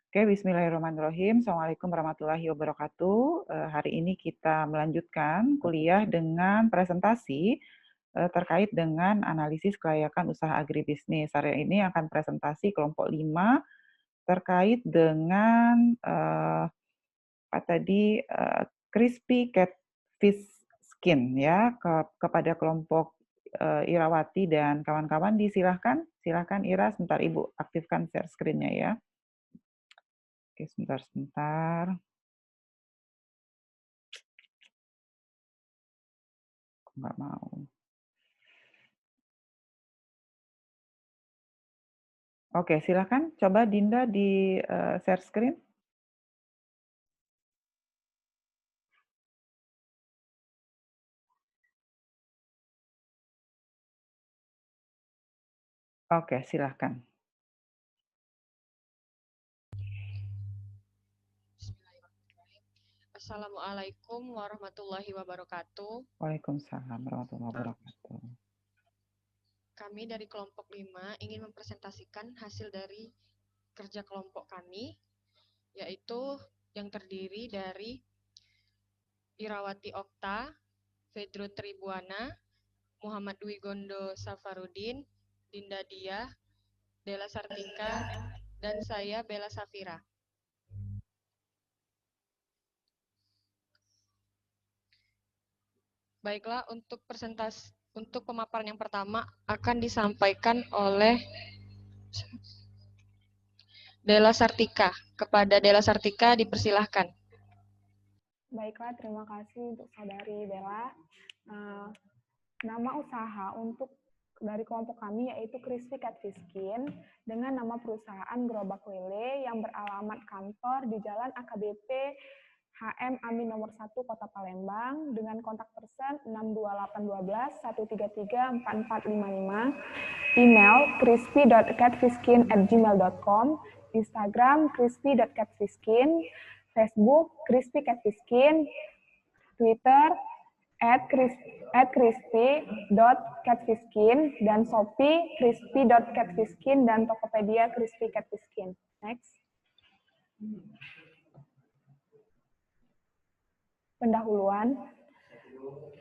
Oke, bismillahirrahmanirrahim. Assalamualaikum warahmatullahi wabarakatuh. Hari ini kita melanjutkan kuliah dengan presentasi terkait dengan analisis kelayakan usaha agribisnis. Hari ini akan presentasi kelompok 5 terkait dengan crispy catfish skin ya kepada kelompok Irawati dan kawan-kawan. Silahkan Ira, sebentar Ibu aktifkan share screen-nya ya. Oke, sebentar. Nggak mau. Oke, silakan coba Dinda di share screen. Oke, silakan. Assalamualaikum warahmatullahi wabarakatuh. Waalaikumsalam warahmatullahi wabarakatuh. Kami dari kelompok 5 ingin mempresentasikan hasil dari kerja kelompok kami, yaitu yang terdiri dari Irawati Okta, Fedro Tribuana, Muhammad Wigondo Safarudin, Dinda Diah, Della Sartika, dan saya Bella Safira. Baiklah, untuk pemaparan yang pertama akan disampaikan oleh Della Sartika. Kepada Della Sartika dipersilahkan. Baiklah, terima kasih untuk Saudari Bella. Nama usaha dari kelompok kami yaitu Crispy Catfish Skin dengan nama perusahaan Gerobak Lele yang beralamat kantor di Jalan AKBP HM Amin nomor 1 Kota Palembang dengan kontak person 62812 133 4455, email crispy.catfishskin@gmail.com, Instagram crispy.catfishskin, Facebook Crispy Catfish Skin, Twitter @crispy.catfishskin, dan Shopee crispy.catfishskin, dan Tokopedia Crispy Catfish Skin. Next. Pendahuluan.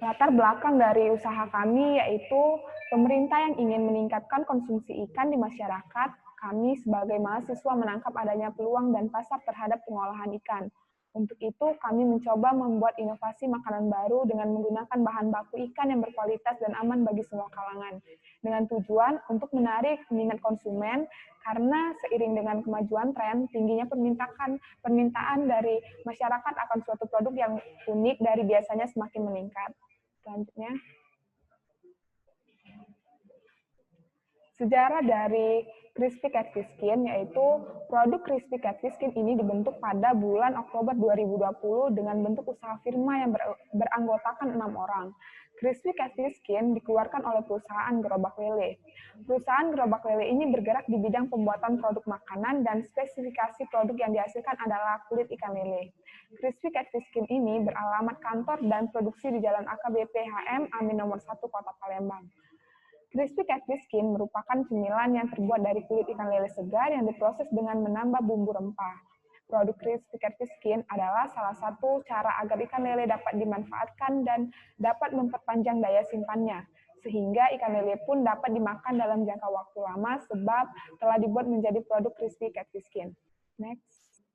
Latar belakang dari usaha kami yaitu pemerintah yang ingin meningkatkan konsumsi ikan di masyarakat. Kami sebagai mahasiswa menangkap adanya peluang dan pasar terhadap pengolahan ikan. Untuk itu, kami mencoba membuat inovasi makanan baru dengan menggunakan bahan baku ikan yang berkualitas dan aman bagi semua kalangan. Dengan tujuan untuk menarik minat konsumen, karena seiring dengan kemajuan tren, tingginya permintaan dari masyarakat akan suatu produk yang unik dari biasanya semakin meningkat. Selanjutnya, sejarah dari Crispy Catfish Skin, yaitu produk Crispy Catfish Skin ini dibentuk pada bulan Oktober 2020 dengan bentuk usaha firma yang beranggotakan 6 orang. Crispy Catfish Skin dikeluarkan oleh perusahaan Gerobak Lele. Perusahaan Gerobak Lele ini bergerak di bidang pembuatan produk makanan dan spesifikasi produk yang dihasilkan adalah kulit ikan lele. Crispy Catfish Skin ini beralamat kantor dan produksi di Jalan AKBP HM Amin nomor 1 Kota Palembang. Crispy Catfish Skin merupakan cemilan yang terbuat dari kulit ikan lele segar yang diproses dengan menambah bumbu rempah. Produk Crispy Catfish Skin adalah salah satu cara agar ikan lele dapat dimanfaatkan dan dapat memperpanjang daya simpannya, sehingga ikan lele pun dapat dimakan dalam jangka waktu lama sebab telah dibuat menjadi produk Crispy Catfish Skin. Next.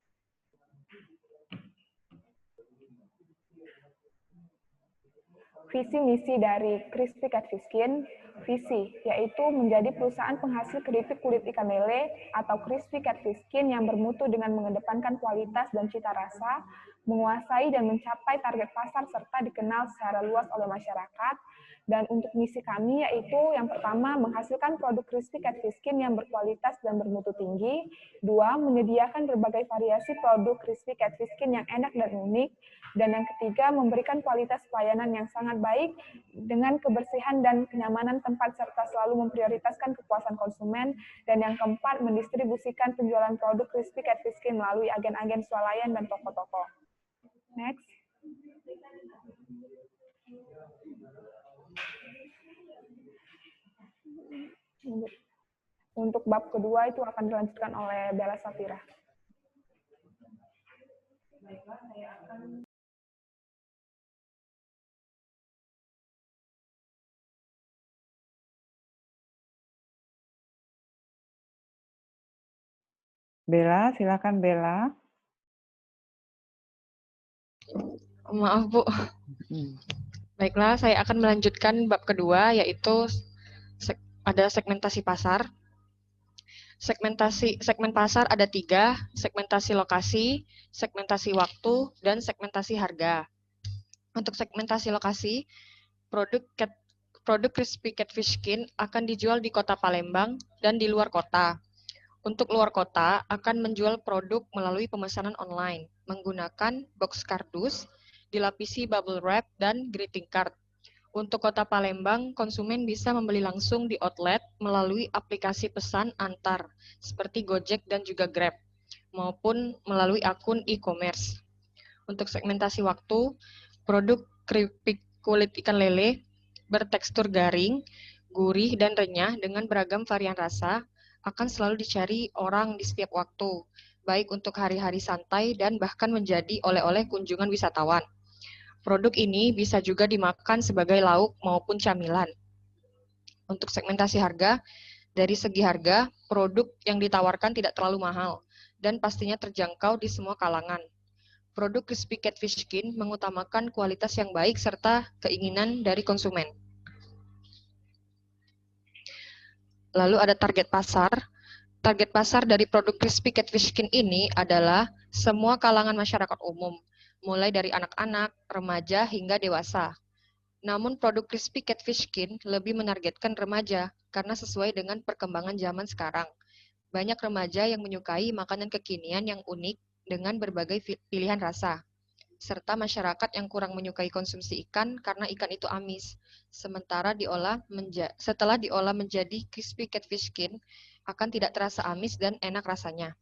Visi misi dari Crispy Catfish Skin. Visi yaitu menjadi perusahaan penghasil keripik kulit ikan lele atau Crispy Catfish Skin yang bermutu dengan mengedepankan kualitas dan cita rasa, menguasai dan mencapai target pasar serta dikenal secara luas oleh masyarakat. Dan untuk misi kami yaitu yang pertama, menghasilkan produk Crispy Catfish Skin yang berkualitas dan bermutu tinggi. 2, menyediakan berbagai variasi produk Crispy Catfish Skin yang enak dan unik. Dan yang ketiga, memberikan kualitas pelayanan yang sangat baik dengan kebersihan dan kenyamanan tempat serta selalu memprioritaskan kepuasan konsumen. Dan yang keempat, mendistribusikan penjualan produk Crispy Catfish Skin melalui agen-agen swalayan dan toko-toko. Next. Untuk bab kedua itu akan dilanjutkan oleh Bella Safira. Bella, silakan Bella. Maaf, Bu. Baiklah, saya akan melanjutkan bab kedua, yaitu ada segmentasi pasar. Segmen pasar ada 3, segmentasi lokasi, segmentasi waktu, dan segmentasi harga. Untuk segmentasi lokasi, produk crispy catfish skin akan dijual di kota Palembang dan di luar kota. Untuk luar kota akan menjual produk melalui pemesanan online menggunakan box kardus, dilapisi bubble wrap, dan greeting card. Untuk kota Palembang, konsumen bisa membeli langsung di outlet melalui aplikasi pesan antar seperti Gojek dan juga Grab, maupun melalui akun e-commerce. Untuk segmentasi waktu, produk keripik kulit ikan lele bertekstur garing, gurih, dan renyah dengan beragam varian rasa akan selalu dicari orang di setiap waktu, baik untuk hari-hari santai dan bahkan menjadi oleh-oleh kunjungan wisatawan. Produk ini bisa juga dimakan sebagai lauk maupun camilan. Untuk segmentasi harga, dari segi harga, produk yang ditawarkan tidak terlalu mahal dan pastinya terjangkau di semua kalangan. Produk crispy catfish skin mengutamakan kualitas yang baik serta keinginan dari konsumen. Lalu ada target pasar. Target pasar dari produk crispy catfish skin ini adalah semua kalangan masyarakat umum, mulai dari anak-anak, remaja, hingga dewasa. Namun produk crispy catfish skin lebih menargetkan remaja karena sesuai dengan perkembangan zaman sekarang. Banyak remaja yang menyukai makanan kekinian yang unik dengan berbagai pilihan rasa, serta masyarakat yang kurang menyukai konsumsi ikan karena ikan itu amis. Sementara setelah diolah menjadi crispy catfish skin, akan tidak terasa amis dan enak rasanya.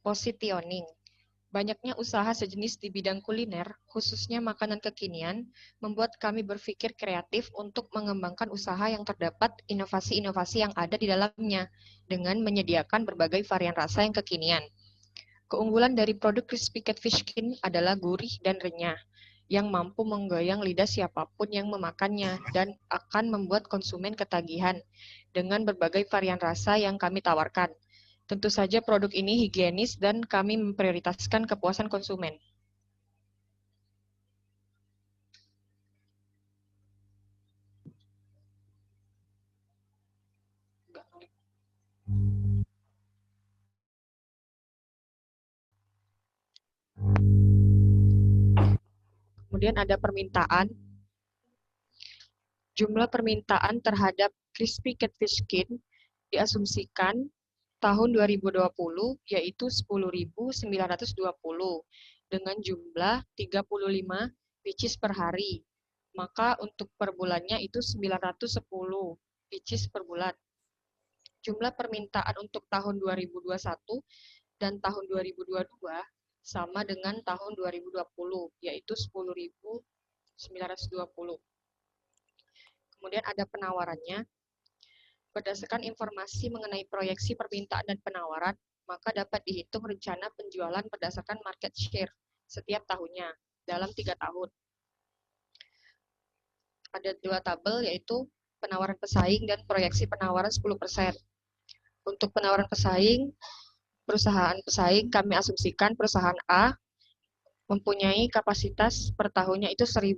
Positioning. Banyaknya usaha sejenis di bidang kuliner, khususnya makanan kekinian, membuat kami berpikir kreatif untuk mengembangkan usaha yang terdapat inovasi-inovasi yang ada di dalamnya, dengan menyediakan berbagai varian rasa yang kekinian. Keunggulan dari produk crispy catfish skin adalah gurih dan renyah, yang mampu menggoyang lidah siapapun yang memakannya dan akan membuat konsumen ketagihan dengan berbagai varian rasa yang kami tawarkan. Tentu saja produk ini higienis dan kami memprioritaskan kepuasan konsumen. Kemudian ada permintaan. Jumlah permintaan terhadap crispy catfish skin diasumsikan tahun 2020 yaitu 10.920 dengan jumlah 35 pieces per hari. Maka untuk per bulannya itu 910 pieces per bulan. Jumlah permintaan untuk tahun 2021 dan tahun 2022 sama dengan tahun 2020 yaitu 10.920. Kemudian ada penawarannya. Berdasarkan informasi mengenai proyeksi permintaan dan penawaran, maka dapat dihitung rencana penjualan berdasarkan market share setiap tahunnya dalam 3 tahun. Ada 2 tabel yaitu penawaran pesaing dan proyeksi penawaran 10%. Untuk penawaran pesaing, perusahaan pesaing kami asumsikan perusahaan A mempunyai kapasitas per tahunnya itu 1.000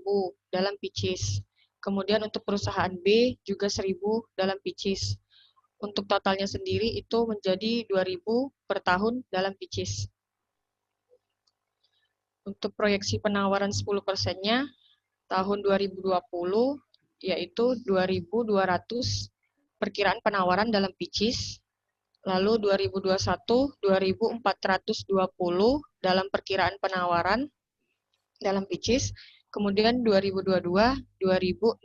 dalam pieces. Kemudian untuk perusahaan B juga 1.000 dalam pieces. Untuk totalnya sendiri itu menjadi 2.000 per tahun dalam pieces. Untuk proyeksi penawaran 10%-nya tahun 2020 yaitu 2.200 perkiraan penawaran dalam pieces. Lalu 2021 2.420 dalam perkiraan penawaran dalam pieces. Kemudian 2022 2.662.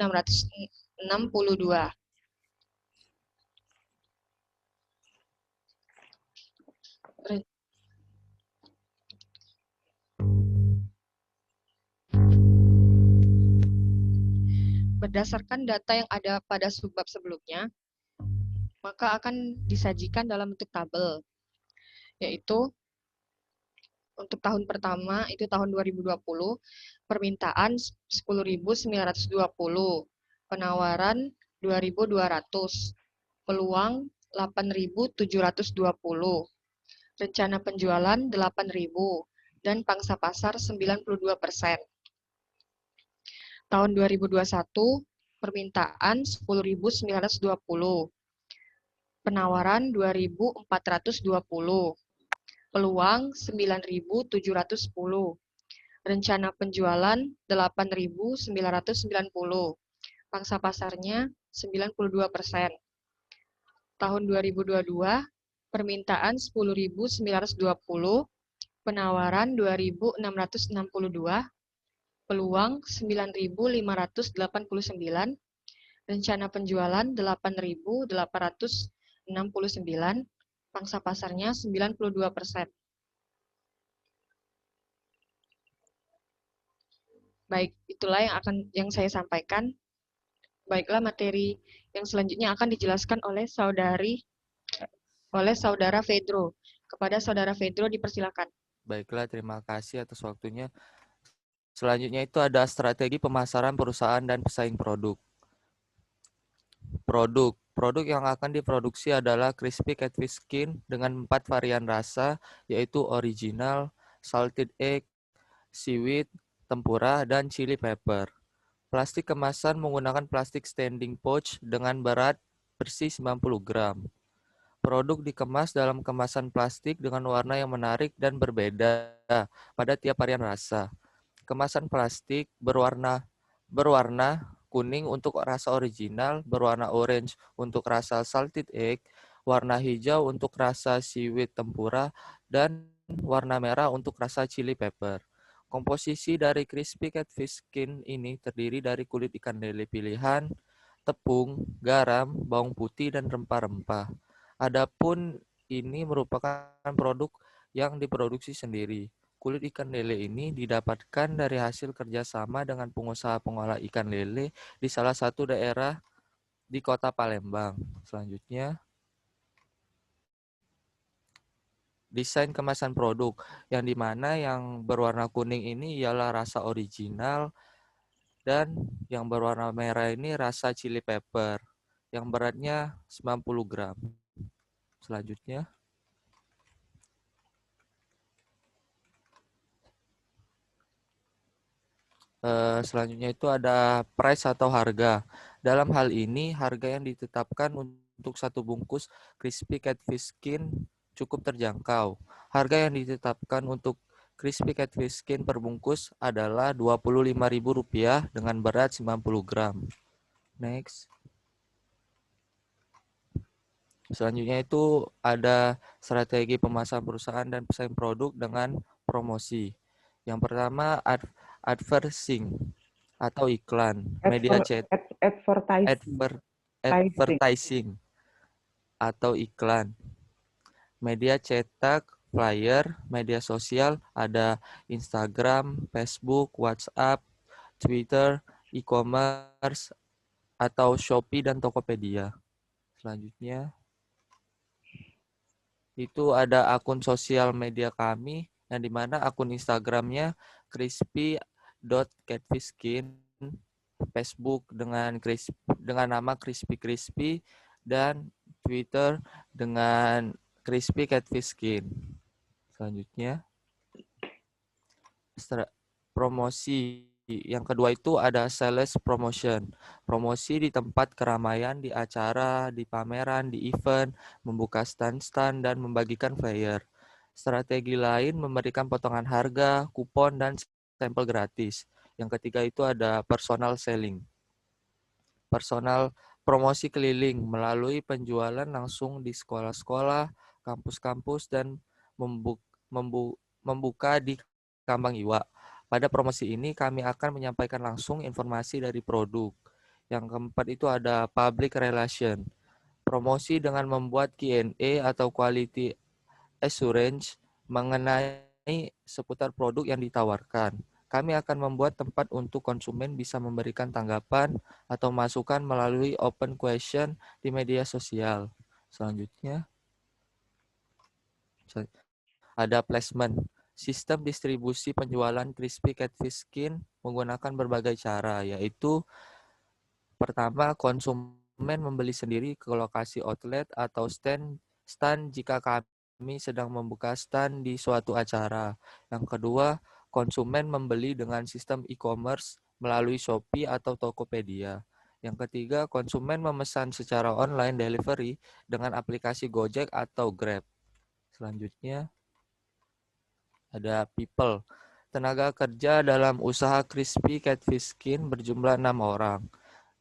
Berdasarkan data yang ada pada subbab sebelumnya, maka akan disajikan dalam bentuk tabel, yaitu Untuk tahun pertama itu tahun 2020, permintaan 10.920, penawaran 2.200, peluang 8.720, rencana penjualan 8.000, dan pangsa pasar 92%. Tahun 2021, permintaan 10.920, penawaran 2.420, peluang 9.710, rencana penjualan 8.990, pangsa pasarnya 92%. Tahun 2022, permintaan 10.920, penawaran 2.662, peluang 9.589, rencana penjualan 8.869, pangsa pasarnya 92%. Baik, itulah yang saya sampaikan. Baiklah, materi yang selanjutnya akan dijelaskan oleh saudara Fedro. Kepada saudara Fedro dipersilakan. Baiklah, terima kasih atas waktunya. Selanjutnya itu ada strategi pemasaran perusahaan dan pesaing produk. Produk yang akan diproduksi adalah crispy catfish skin dengan 4 varian rasa, yaitu original, salted egg, seaweed, tempura, dan chili pepper. Plastik kemasan menggunakan plastik standing pouch dengan berat bersih 90 gram. Produk dikemas dalam kemasan plastik dengan warna yang menarik dan berbeda pada tiap varian rasa. Kemasan plastik berwarna kuning untuk rasa original, berwarna orange untuk rasa salted egg, warna hijau untuk rasa seaweed tempura, dan warna merah untuk rasa chili pepper. Komposisi dari crispy catfish skin ini terdiri dari kulit ikan lele pilihan, tepung, garam, bawang putih, dan rempah-rempah. Adapun ini merupakan produk yang diproduksi sendiri. Kulit ikan lele ini didapatkan dari hasil kerjasama dengan pengusaha pengolah ikan lele di salah satu daerah di kota Palembang. Selanjutnya, desain kemasan produk, yang dimana yang berwarna kuning ini ialah rasa original dan yang berwarna merah ini rasa chili pepper yang beratnya 90 gram. Selanjutnya, itu ada price atau harga. Dalam hal ini, harga yang ditetapkan untuk satu bungkus crispy catfish skin cukup terjangkau. Harga yang ditetapkan untuk crispy catfish skin per bungkus adalah Rp25.000 dengan berat 90 gram. Next. Selanjutnya itu ada strategi pemasaran perusahaan dan pesaing produk dengan promosi. Yang pertama, advertising atau iklan, media advertising atau iklan, media cetak, flyer, media sosial, ada Instagram, Facebook, WhatsApp, Twitter, e-commerce, atau Shopee dan Tokopedia. Selanjutnya, itu ada akun sosial media kami, yang dimana akun Instagramnya crispy.catfishskin, Facebook dengan nama crispy, dan Twitter dengan crispy catfishskin. Selanjutnya, promosi. Yang kedua itu ada sales promotion. Promosi di tempat keramaian, di acara, di pameran, di event, membuka stand-stand, dan membagikan flyer. Strategi lain memberikan potongan harga, kupon, dan sampel gratis. Yang ketiga itu ada personal selling. Personal promosi keliling melalui penjualan langsung di sekolah-sekolah, kampus-kampus, dan membuka di Kambang Iwa. Pada promosi ini kami akan menyampaikan langsung informasi dari produk. Yang keempat itu ada public relation. Promosi dengan membuat Q&A atau quality assurance mengenai seputar produk yang ditawarkan. Kami akan membuat tempat untuk konsumen bisa memberikan tanggapan atau masukan melalui open question di media sosial. Selanjutnya, ada placement. Sistem distribusi penjualan crispy catfish skin menggunakan berbagai cara, yaitu pertama, konsumen membeli sendiri ke lokasi outlet atau stand jika kami sedang membuka stand di suatu acara. Yang kedua, konsumen membeli dengan sistem e-commerce melalui Shopee atau Tokopedia. Yang ketiga, konsumen memesan secara online delivery dengan aplikasi Gojek atau Grab. Selanjutnya, ada people. Tenaga kerja dalam usaha crispy catfish skin berjumlah 6 orang.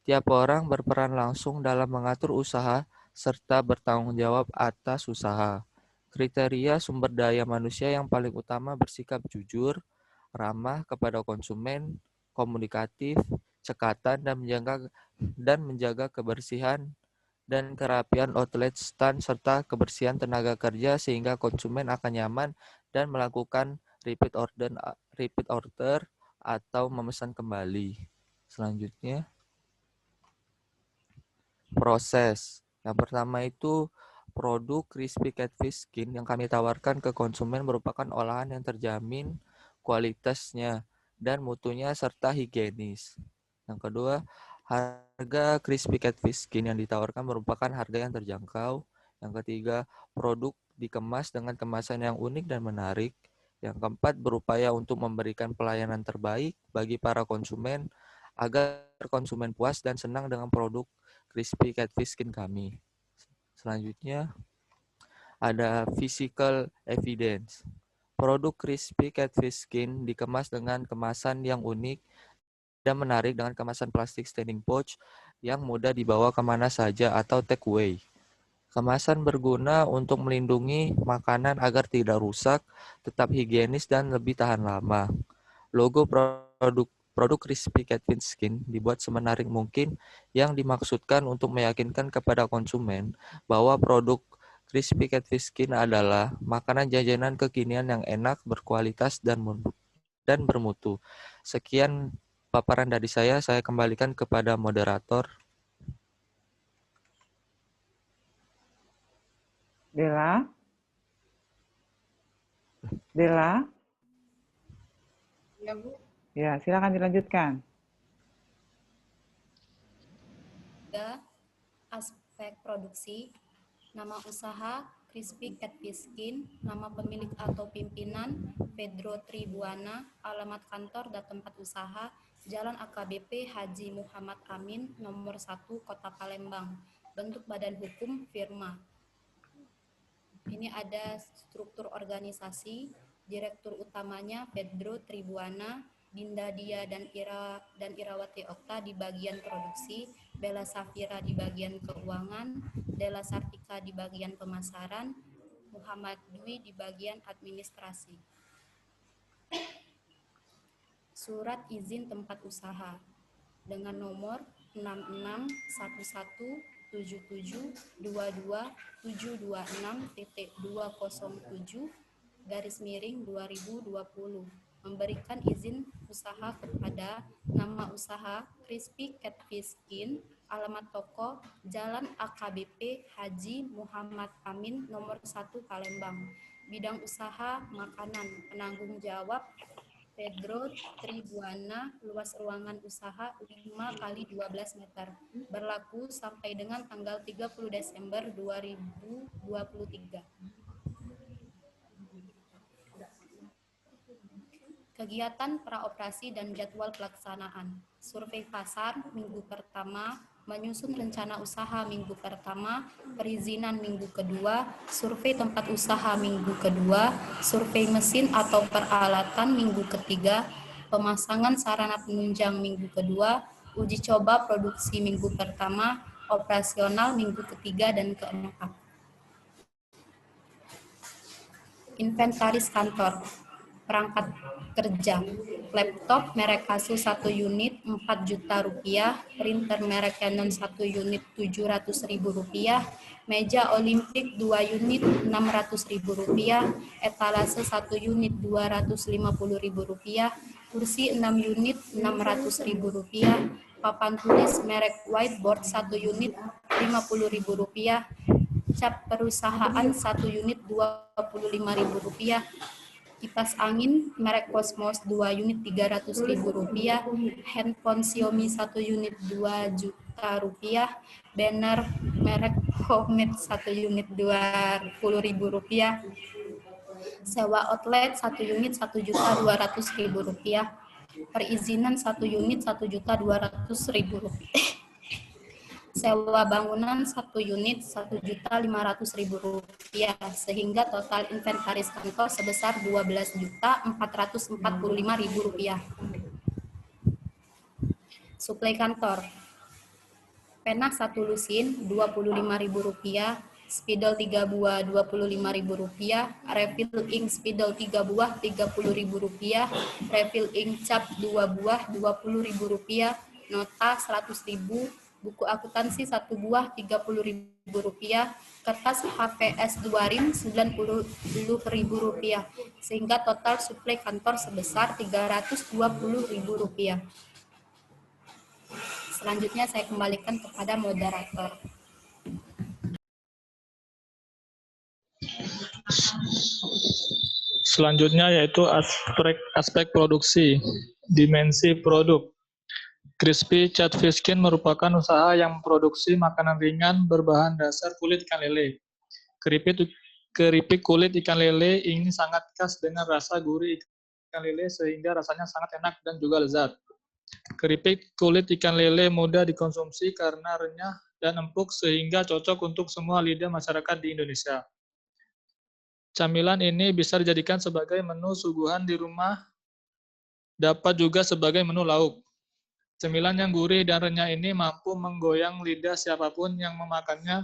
Tiap orang berperan langsung dalam mengatur usaha serta bertanggung jawab atas usaha. Kriteria sumber daya manusia yang paling utama bersikap jujur, ramah kepada konsumen, komunikatif, cekatan, dan menjaga kebersihan dan kerapian outlet stand serta kebersihan tenaga kerja sehingga konsumen akan nyaman dan melakukan repeat order atau memesan kembali. Selanjutnya, proses. Yang pertama itu produk crispy catfish skin yang kami tawarkan ke konsumen merupakan olahan yang terjamin kualitasnya dan mutunya serta higienis. Yang kedua, harga crispy catfish skin yang ditawarkan merupakan harga yang terjangkau. Yang ketiga, produk dikemas dengan kemasan yang unik dan menarik. Yang keempat, berupaya untuk memberikan pelayanan terbaik bagi para konsumen agar konsumen puas dan senang dengan produk crispy catfish skin kami. Selanjutnya, ada physical evidence. Produk crispy catfish skin dikemas dengan kemasan yang unik dan menarik dengan kemasan plastik standing pouch yang mudah dibawa kemana saja atau take away. Kemasan berguna untuk melindungi makanan agar tidak rusak, tetap higienis, dan lebih tahan lama. Logo produk crispy catfish skin dibuat semenarik mungkin yang dimaksudkan untuk meyakinkan kepada konsumen bahwa produk crispy catfish skin adalah makanan jajanan kekinian yang enak, berkualitas, dan bermutu. Sekian paparan dari saya kembalikan kepada moderator. Bella? Bella? Ya, Bu. Ya, silakan dilanjutkan. Aspek produksi, nama usaha Crispy Catfish Skin, nama pemilik atau pimpinan Pedro Tribuana, alamat kantor dan tempat usaha Jalan AKBP Haji Muhammad Amin, nomor 1, Kota Palembang. Bentuk badan hukum firma. Ini ada struktur organisasi, direktur utamanya Pedro Tribuana, Dinda Dia dan Irawati Okta di bagian produksi, Bella Safira di bagian keuangan, Della Sartika di bagian pemasaran, Muhammad Dwi di bagian administrasi. Surat izin tempat usaha dengan nomor 6617722.207/2020 memberikan izin usaha kepada nama usaha Crispy Catfish Skin, alamat toko Jalan AKBP Haji Muhammad Amin nomor 1 Palembang. Bidang usaha makanan, penanggung jawab Pedro Tribuana, luas ruangan usaha 5x12 meter, berlaku sampai dengan tanggal 30 Desember 2023. Kegiatan praoperasi dan jadwal pelaksanaan. Survei pasar minggu pertama, menyusun rencana usaha minggu pertama, perizinan minggu kedua, survei tempat usaha minggu kedua, survei mesin atau peralatan minggu ketiga, pemasangan sarana penunjang minggu kedua, uji coba produksi minggu pertama, operasional minggu ketiga dan keempat. Inventaris kantor. Perangkat kerja, laptop merek Asus 1 unit Rp4 juta, printer merek Canon 1 unit Rp700.000, meja olimpik 2 unit Rp600.000, etalase 1 unit Rp250.000, kursi 6 unit Rp600.000, papan tulis merek whiteboard 1 unit Rp50.000, cap perusahaan 1 unit Rp25.000, kipas angin merek Cosmos 2 unit Rp300.000, handphone Xiaomi 1 unit Rp2 juta, banner merek Homemade 1 unit Rp20.000, sewa outlet 1 unit Rp1.200.000, perizinan 1 unit Rp1.200.000, sewa bangunan 1 unit Rp1.500.000, sehingga total inventaris kantor sebesar Rp12.445.000. Suplai kantor, pena 1 lusin Rp25.000, spidol 3 buah Rp25.000, refill ink spidol 3 buah Rp30.000, refill ink cap 2 buah Rp20.000, nota Rp100.000, buku akuntansi 1 buah Rp30.000, kertas HVS 2 rim Rp90.000, sehingga total suplai kantor sebesar Rp320.000. Selanjutnya saya kembalikan kepada moderator. Selanjutnya yaitu aspek produksi, dimensi produk. Crispy Chat Fish Skin merupakan usaha yang memproduksi makanan ringan berbahan dasar kulit ikan lele. Keripik kulit ikan lele ini sangat khas dengan rasa gurih ikan lele sehingga rasanya sangat enak dan juga lezat. Keripik kulit ikan lele mudah dikonsumsi karena renyah dan empuk sehingga cocok untuk semua lidah masyarakat di Indonesia. Camilan ini bisa dijadikan sebagai menu suguhan di rumah, dapat juga sebagai menu lauk. Cemilan yang gurih dan renyah ini mampu menggoyang lidah siapapun yang memakannya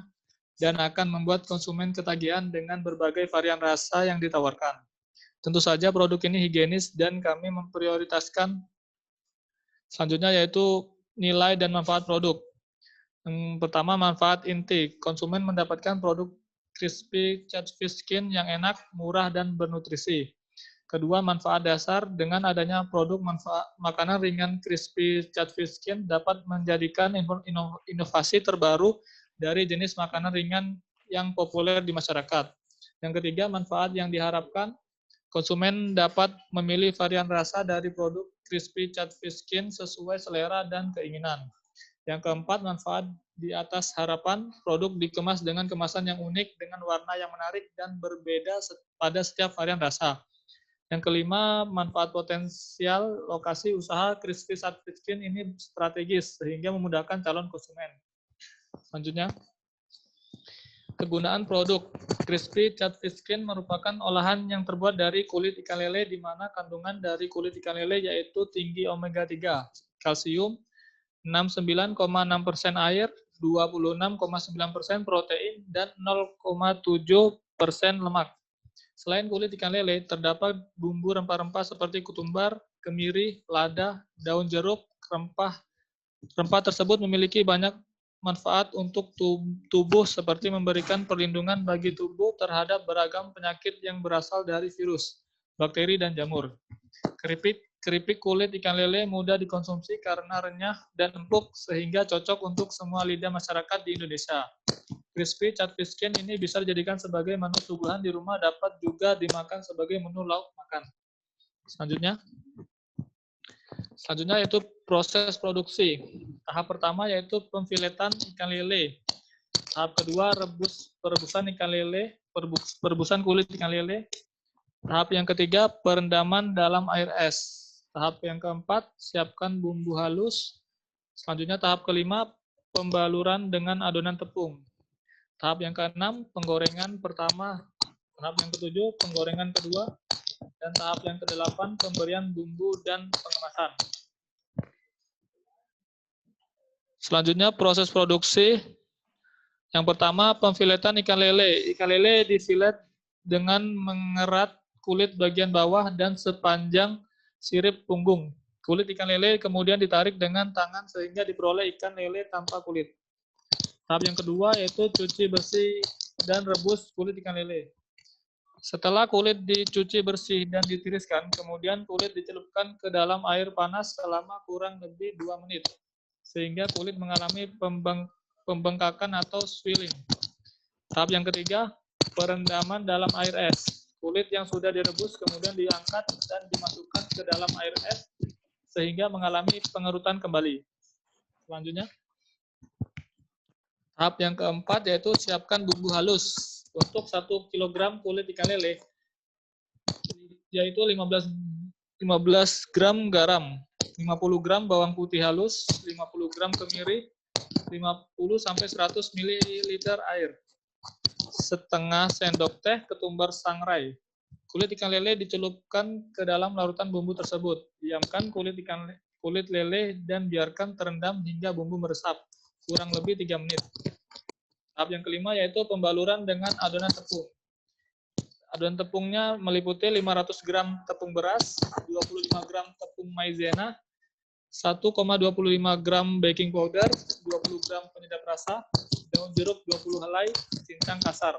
dan akan membuat konsumen ketagihan dengan berbagai varian rasa yang ditawarkan. Tentu saja produk ini higienis dan kami memprioritaskan selanjutnya yaitu nilai dan manfaat produk. Yang pertama, manfaat inti. Konsumen mendapatkan produk Crispy Chat Fish Skin yang enak, murah, dan bernutrisi. Kedua, manfaat dasar. Dengan adanya produk makanan ringan Crispy Chat Fish Skin dapat menjadikan inovasi terbaru dari jenis makanan ringan yang populer di masyarakat. Yang ketiga, manfaat yang diharapkan. Konsumen dapat memilih varian rasa dari produk Crispy Chat Fish Skin sesuai selera dan keinginan. Yang keempat, manfaat di atas harapan, produk dikemas dengan kemasan yang unik dengan warna yang menarik dan berbeda pada setiap varian rasa. Yang kelima, manfaat potensial lokasi usaha Crispy Chat Fish Skin ini strategis sehingga memudahkan calon konsumen. Selanjutnya, kegunaan produk. Crispy Chat Fish Skin merupakan olahan yang terbuat dari kulit ikan lele di mana kandungan dari kulit ikan lele yaitu tinggi omega 3, kalsium, 69,6% air, 26,9% protein, dan 0,7% lemak. Selain kulit ikan lele, terdapat bumbu rempah-rempah seperti ketumbar, kemiri, lada, daun jeruk, rempah. Rempah tersebut memiliki banyak manfaat untuk tubuh seperti memberikan perlindungan bagi tubuh terhadap beragam penyakit yang berasal dari virus, bakteri, dan jamur. Keripik kulit ikan lele mudah dikonsumsi karena renyah dan empuk sehingga cocok untuk semua lidah masyarakat di Indonesia. Crispy Chat Fish Skin ini bisa dijadikan sebagai menu suguhan di rumah, dapat juga dimakan sebagai menu lauk makan. Selanjutnya yaitu proses produksi. Tahap pertama yaitu pemfiletan ikan lele. Tahap kedua perebusan ikan lele, perebusan kulit ikan lele. Tahap yang ketiga perendaman dalam air es. Tahap yang keempat, siapkan bumbu halus. Selanjutnya tahap kelima, pembaluran dengan adonan tepung. Tahap yang keenam, penggorengan pertama. Tahap yang ketujuh, penggorengan kedua. Dan tahap yang kedelapan, pemberian bumbu dan pengemasan. Selanjutnya proses produksi. Yang pertama, pemfiletan ikan lele. Ikan lele difilet dengan mengerat kulit bagian bawah dan sepanjang sirip punggung. Kulit ikan lele kemudian ditarik dengan tangan sehingga diperoleh ikan lele tanpa kulit. Tahap yang kedua yaitu cuci bersih dan rebus kulit ikan lele. Setelah kulit dicuci bersih dan ditiriskan, kemudian kulit dicelupkan ke dalam air panas selama kurang lebih 2 menit, sehingga kulit mengalami pembengkakan atau swelling. Tahap yang ketiga, perendaman dalam air es. Kulit yang sudah direbus kemudian diangkat dan dimasukkan ke dalam air es sehingga mengalami pengerutan kembali. Selanjutnya, tahap yang keempat yaitu siapkan bumbu halus. Untuk 1 kg kulit ikan lele, yaitu 15 gram garam, 50 gram bawang putih halus, 50 gram kemiri, 50 sampai 100 ml air, setengah sendok teh ketumbar sangrai. Kulit ikan lele dicelupkan ke dalam larutan bumbu tersebut. Diamkan kulit lele dan biarkan terendam hingga bumbu meresap, kurang lebih 3 menit. Tahap yang kelima yaitu pembaluran dengan adonan tepung. Adonan tepungnya meliputi 500 gram tepung beras, 25 gram tepung maizena, 1,25 gram baking powder, 20 gram penyedap rasa, daun jeruk 20 helai, cincang kasar.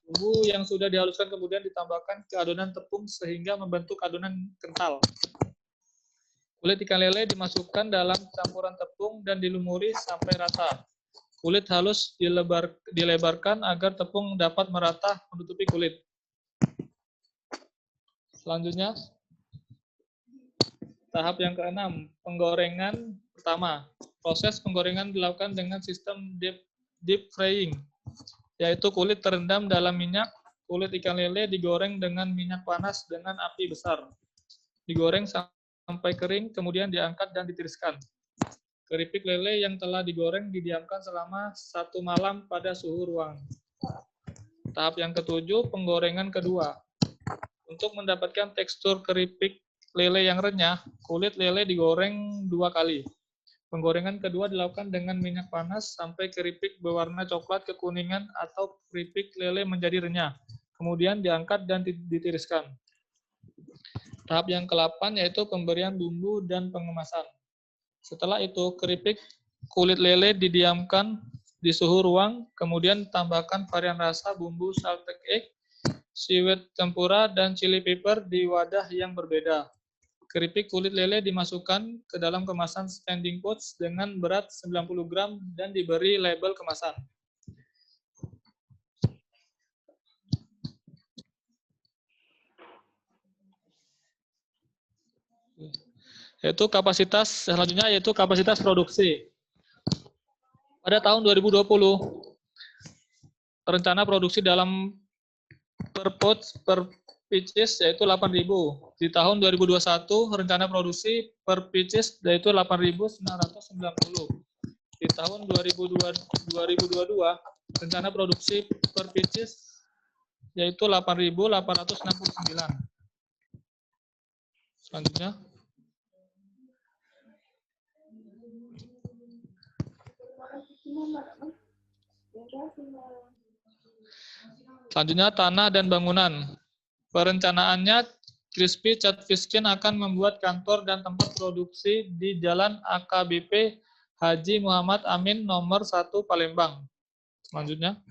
Bumbu yang sudah dihaluskan kemudian ditambahkan ke adonan tepung sehingga membentuk adonan kental. Kulit ikan lele dimasukkan dalam campuran tepung dan dilumuri sampai rata. Kulit halus dilebarkan agar tepung dapat merata menutupi kulit. Selanjutnya, tahap yang keenam, penggorengan pertama. Proses penggorengan dilakukan dengan sistem deep frying, yaitu kulit terendam dalam minyak. Kulit ikan lele digoreng dengan minyak panas dengan api besar. Digoreng sampai kering, kemudian diangkat dan ditiriskan. Keripik lele yang telah digoreng didiamkan selama 1 malam pada suhu ruang. Tahap yang ketujuh, penggorengan kedua. Untuk mendapatkan tekstur keripik lele yang renyah, kulit lele digoreng 2 kali. Penggorengan kedua dilakukan dengan minyak panas sampai keripik berwarna coklat kekuningan atau keripik lele menjadi renyah. Kemudian diangkat dan ditiriskan. Tahap yang ke-8 yaitu pemberian bumbu dan pengemasan. Setelah itu, keripik kulit lele didiamkan di suhu ruang, kemudian tambahkan varian rasa bumbu salted egg, seaweed tempura, dan chili pepper di wadah yang berbeda. Keripik kulit lele dimasukkan ke dalam kemasan standing pouch dengan berat 90 gram dan diberi label kemasan. Selanjutnya yaitu kapasitas produksi. Pada tahun 2020, rencana produksi dalam per pouch per pieces yaitu 8.000. Di tahun 2021 rencana produksi per pieces yaitu 8.990. Di tahun 2022 rencana produksi per pieces yaitu 8.869. Selanjutnya, tanah dan bangunan. Perencanaannya, Crispy Catfish Skin akan membuat kantor dan tempat produksi di Jalan AKBP Haji Muhammad Amin nomor 1 Palembang. Selanjutnya,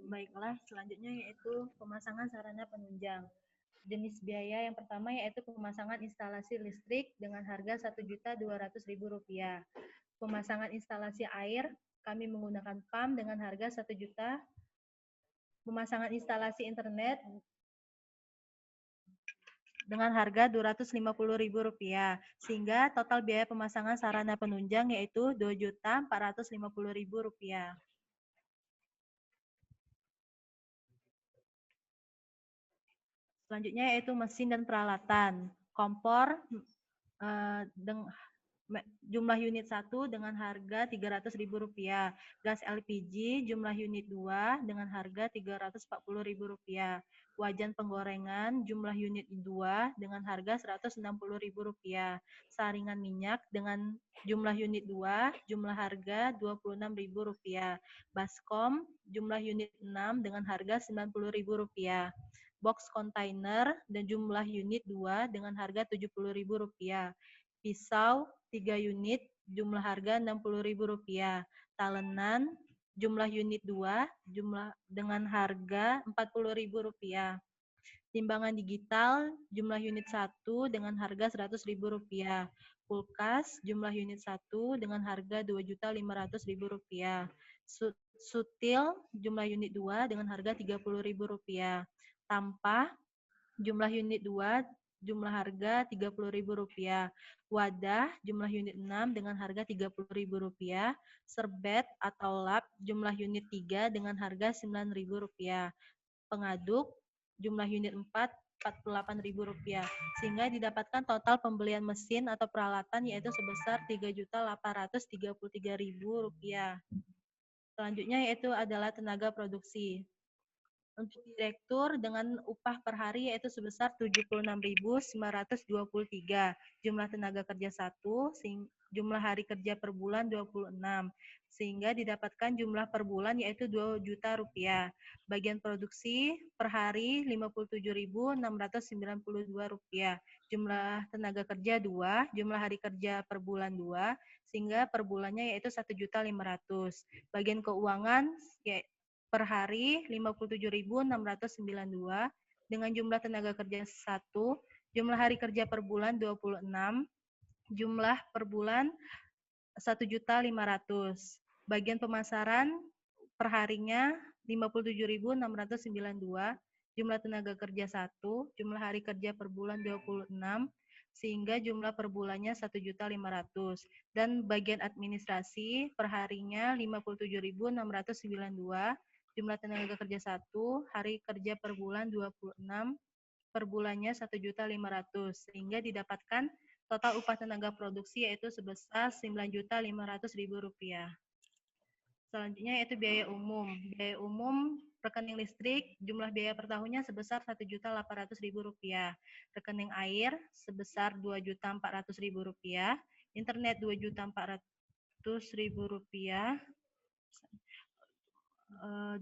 baiklah, selanjutnya yaitu pemasangan sarana penunjang. Jenis biaya yang pertama yaitu pemasangan instalasi listrik dengan harga Rp1.200.000. Pemasangan instalasi air, kami menggunakan PAM dengan harga 1 juta. Pemasangan instalasi internet dengan harga Rp250.000, sehingga total biaya pemasangan sarana penunjang yaitu Rp2.450.000. Selanjutnya yaitu mesin dan peralatan. Kompor jumlah unit 1 dengan harga Rp300.000. Gas LPG jumlah unit 2 dengan harga Rp340.000. Wajan penggorengan jumlah unit 2 dengan harga Rp160.000. Saringan minyak dengan jumlah unit 2 jumlah harga Rp26.000. Baskom jumlah unit 6 dengan harga Rp90.000. Box kontainer dan jumlah unit 2 dengan harga Rp70.000. Pisau 3 unit jumlah harga Rp60.000. Talenan jumlah unit 2 jumlah dengan harga Rp40.000. Timbangan digital jumlah unit 1 dengan harga Rp100.000. kulkas jumlah unit 1 dengan harga Rp2.500.000. Sutil jumlah unit 2 dengan harga Rp30.000. Tampah jumlah unit 2 jumlah harga Rp30.000. Wadah jumlah unit 6 dengan harga Rp30.000. Serbet atau lap jumlah unit 3 dengan harga Rp9.000. Pengaduk jumlah unit 4 Rp48.000, sehingga didapatkan total pembelian mesin atau peralatan yaitu sebesar Rp3.833.000. Selanjutnya yaitu adalah tenaga produksi. Untuk direktur dengan upah per hari yaitu sebesar 76.923. Jumlah tenaga kerja 1, jumlah hari kerja per bulan 26. Sehingga didapatkan jumlah per bulan yaitu Rp2 juta. Bagian produksi per hari Rp57.692. Jumlah tenaga kerja 2, jumlah hari kerja per bulan 2, sehingga per bulannya yaitu Rp1.500.000. Bagian keuangan per hari 57.692 dengan jumlah tenaga kerja 1, jumlah hari kerja per bulan 26, jumlah per bulan Rp1.500.000. Bagian pemasaran per harinya 57.692, jumlah tenaga kerja 1, jumlah hari kerja per bulan 26, sehingga jumlah per bulannya Rp1.500.000. Dan bagian administrasi per harinya 57.692, jumlah tenaga kerja 1, hari kerja per bulan 26, per bulannya Rp1.500.000, sehingga didapatkan total upah tenaga produksi yaitu sebesar Rp9.500.000. Selanjutnya yaitu biaya umum. Biaya umum rekening listrik, jumlah biaya per tahunnya sebesar Rp1.800.000. Rekening air sebesar Rp2.400.000. Internet Rp2.400.000.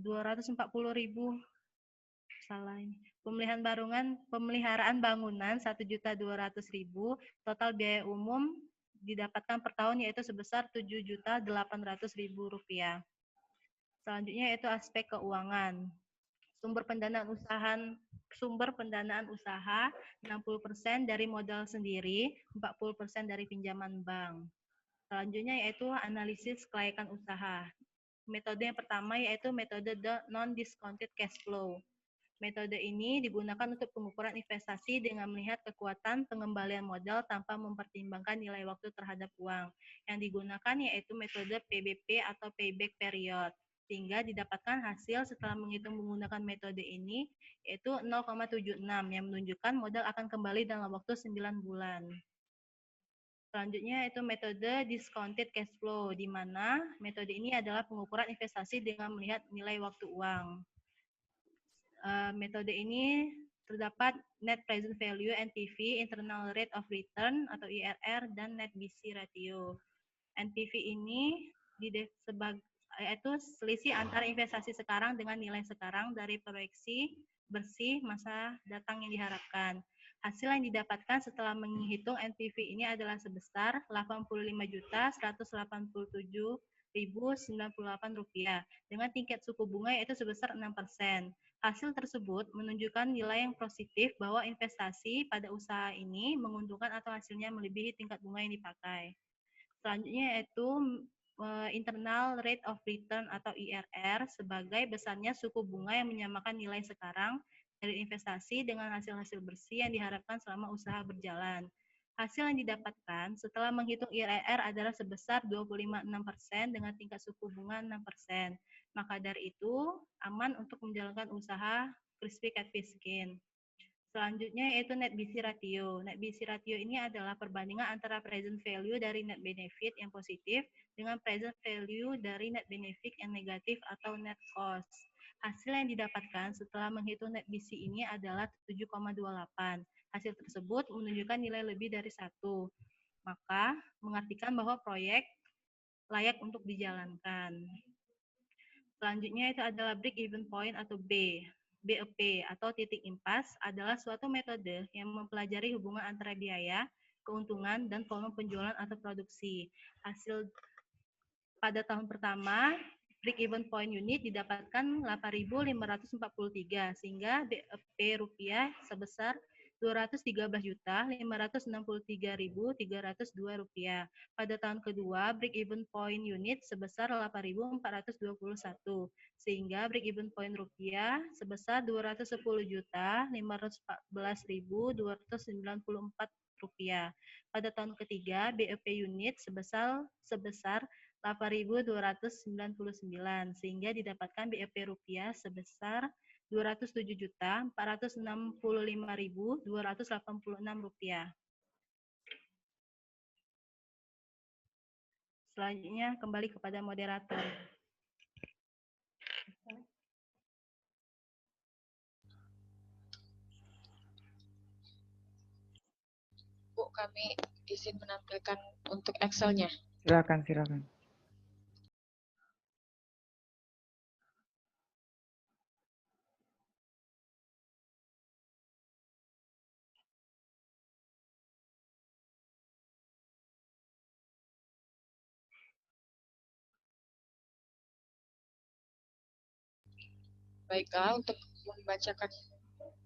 240.000. Salah ini. Pemeliharaan bangunan Rp1.200.000. Total biaya umum didapatkan per tahun yaitu sebesar Rp7.800.000. Selanjutnya yaitu aspek keuangan. Sumber pendanaan usaha 60% dari modal sendiri, 40% dari pinjaman bank. Selanjutnya yaitu analisis kelayakan usaha. Metode yang pertama yaitu metode non-discounted cash flow. Metode ini digunakan untuk pengukuran investasi dengan melihat kekuatan pengembalian modal tanpa mempertimbangkan nilai waktu terhadap uang. Yang digunakan yaitu metode PBP atau payback period, sehingga didapatkan hasil setelah menghitung menggunakan metode ini yaitu 0,76 yang menunjukkan modal akan kembali dalam waktu 9 bulan. Selanjutnya yaitu metode discounted cash flow, di mana metode ini adalah pengukuran investasi dengan melihat nilai waktu uang. Metode ini terdapat net present value NPV, internal rate of return atau IRR, dan net BC ratio. NPV ini yaitu selisih antara investasi sekarang dengan nilai sekarang dari proyeksi bersih masa datang yang diharapkan. Hasil yang didapatkan setelah menghitung NPV ini adalah sebesar Rp85.187.098 dengan tingkat suku bunga yaitu sebesar 6%. Hasil tersebut menunjukkan nilai yang positif bahwa investasi pada usaha ini menguntungkan atau hasilnya melebihi tingkat bunga yang dipakai. Selanjutnya yaitu internal rate of return atau IRR sebagai besarnya suku bunga yang menyamakan nilai sekarang dari investasi dengan hasil-hasil bersih yang diharapkan selama usaha berjalan. Hasil yang didapatkan setelah menghitung IRR adalah sebesar 25,6% dengan tingkat suku bunga 6%. Maka dari itu aman untuk menjalankan usaha Crispy Catfish Skin. Selanjutnya yaitu net BC ratio. Net BC ratio ini adalah perbandingan antara present value dari net benefit yang positif dengan present value dari net benefit yang negatif atau net cost. Hasil yang didapatkan setelah menghitung net BC ini adalah 7,28. Hasil tersebut menunjukkan nilai lebih dari 1. Maka mengartikan bahwa proyek layak untuk dijalankan. Selanjutnya itu adalah break even point atau BEP atau titik impas adalah suatu metode yang mempelajari hubungan antara biaya, keuntungan, dan volume penjualan atau produksi. Hasil pada tahun pertama, break even point unit didapatkan 8.543 sehingga BEP rupiah sebesar Rp213.563.302. Pada tahun kedua, break-even point unit sebesar Rp8.421, sehingga break-even point rupiah sebesar Rp210.514.294. Pada tahun ketiga, BEP unit sebesar Rp8.299, sehingga didapatkan BEP rupiah sebesar Rp207.465.286. Selanjutnya kembali kepada moderator. Bu, kami izin menampilkan untuk Excel-nya. Silakan, silakan. Baiklah, untuk membacakan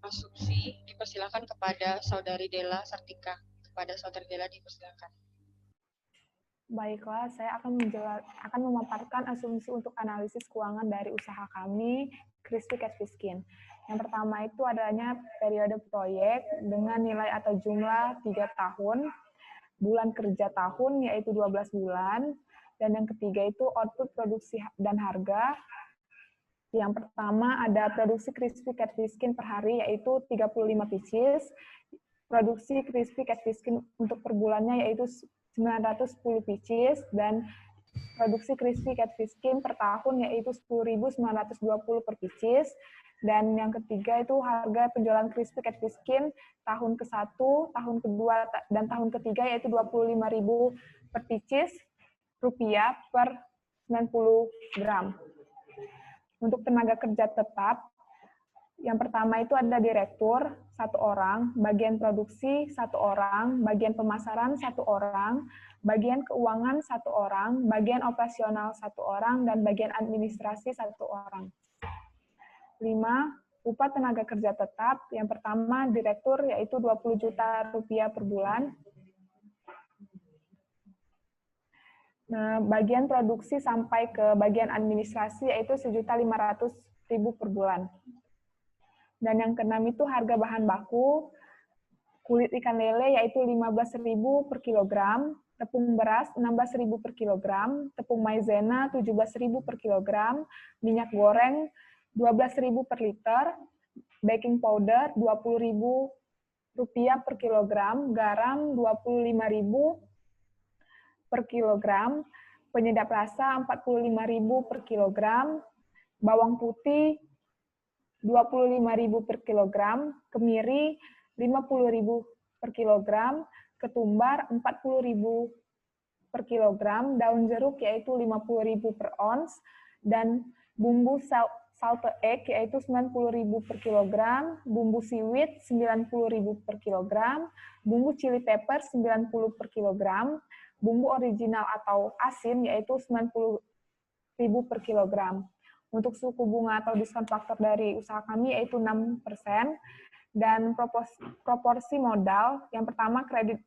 asumsi dipersilakan kepada Saudari Della Sartika. Kepada Saudari Della dipersilakan. Baiklah, saya akan memaparkan asumsi untuk analisis keuangan dari usaha kami, Crispy Catfish Skin. Yang pertama itu adanya periode proyek dengan nilai atau jumlah 3 tahun, bulan kerja tahun yaitu 12 bulan, dan yang ketiga itu output produksi dan harga. Yang pertama ada produksi Crispy Catfish Skin per hari yaitu 35 pieces, produksi Crispy Catfish Skin untuk per bulannya yaitu 910 pieces, dan produksi Crispy Catfish Skin per tahun yaitu 10.920 per pieces. Dan yang ketiga itu harga penjualan Crispy Catfish Skin tahun ke-1, tahun kedua, dan tahun ketiga yaitu 25.000 per pieces rupiah per 90 gram. Untuk tenaga kerja tetap, yang pertama itu ada direktur 1 orang, bagian produksi 1 orang, bagian pemasaran 1 orang, bagian keuangan 1 orang, bagian operasional 1 orang, dan bagian administrasi 1 orang. 5. Upah tenaga kerja tetap, yang pertama direktur yaitu 20 juta rupiah per bulan. Nah, bagian produksi sampai ke bagian administrasi yaitu 1.500.000 per bulan. Dan yang keenam itu harga bahan baku, kulit ikan lele yaitu 15.000 per kilogram, tepung beras 16.000 per kilogram, tepung maizena 17.000 per kilogram, minyak goreng 12.000 per liter, baking powder 20.000 rupiah per kilogram, garam 25.000 per kilogram, penyedap rasa 45.000 per kilogram, bawang putih 25.000 per kilogram, kemiri 50.000 per kilogram, ketumbar 40.000 per kilogram, daun jeruk yaitu 50.000 per ons, dan bumbu salted egg yaitu 90.000 per kilogram, bumbu seaweed 90.000 per kilogram, bumbu chili pepper 90 per kilogram, bumbu original atau asin yaitu 90.000 per kilogram. Untuk suku bunga atau diskon faktor dari usaha kami yaitu 6%, dan proporsi modal, yang pertama kredit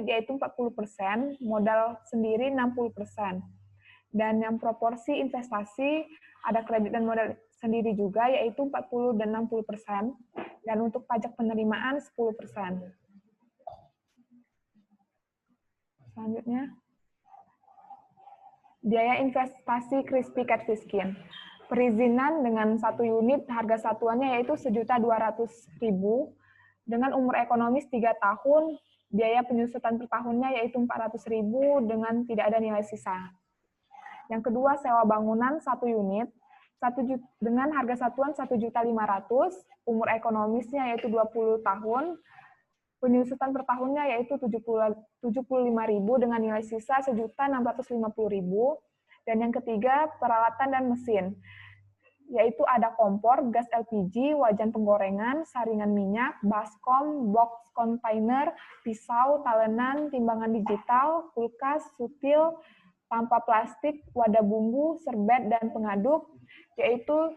yaitu 40%, modal sendiri 60%. Dan yang proporsi investasi, ada kredit dan modal sendiri juga, yaitu 40 dan 60%. Dan untuk pajak penerimaan 10%. Selanjutnya, biaya investasi Crispy Catfish Skin. Perizinan dengan 1 unit, harga satuannya yaitu Rp1.200.000, dengan umur ekonomis 3 tahun, biaya penyusutan per tahunnya yaitu Rp400.000 dengan tidak ada nilai sisa. Yang kedua, sewa bangunan 1 unit, dengan harga satuan Rp1.500.000, umur ekonomisnya yaitu 20 tahun, penyusutan per tahunnya yaitu Rp75.000 dengan nilai sisa Rp1.650.000. Dan yang ketiga, peralatan dan mesin, yaitu ada kompor, gas LPG, wajan penggorengan, saringan minyak, baskom, box kontainer, pisau, talenan, timbangan digital, kulkas, sutil, tampa plastik, wadah bumbu, serbet, dan pengaduk, yaitu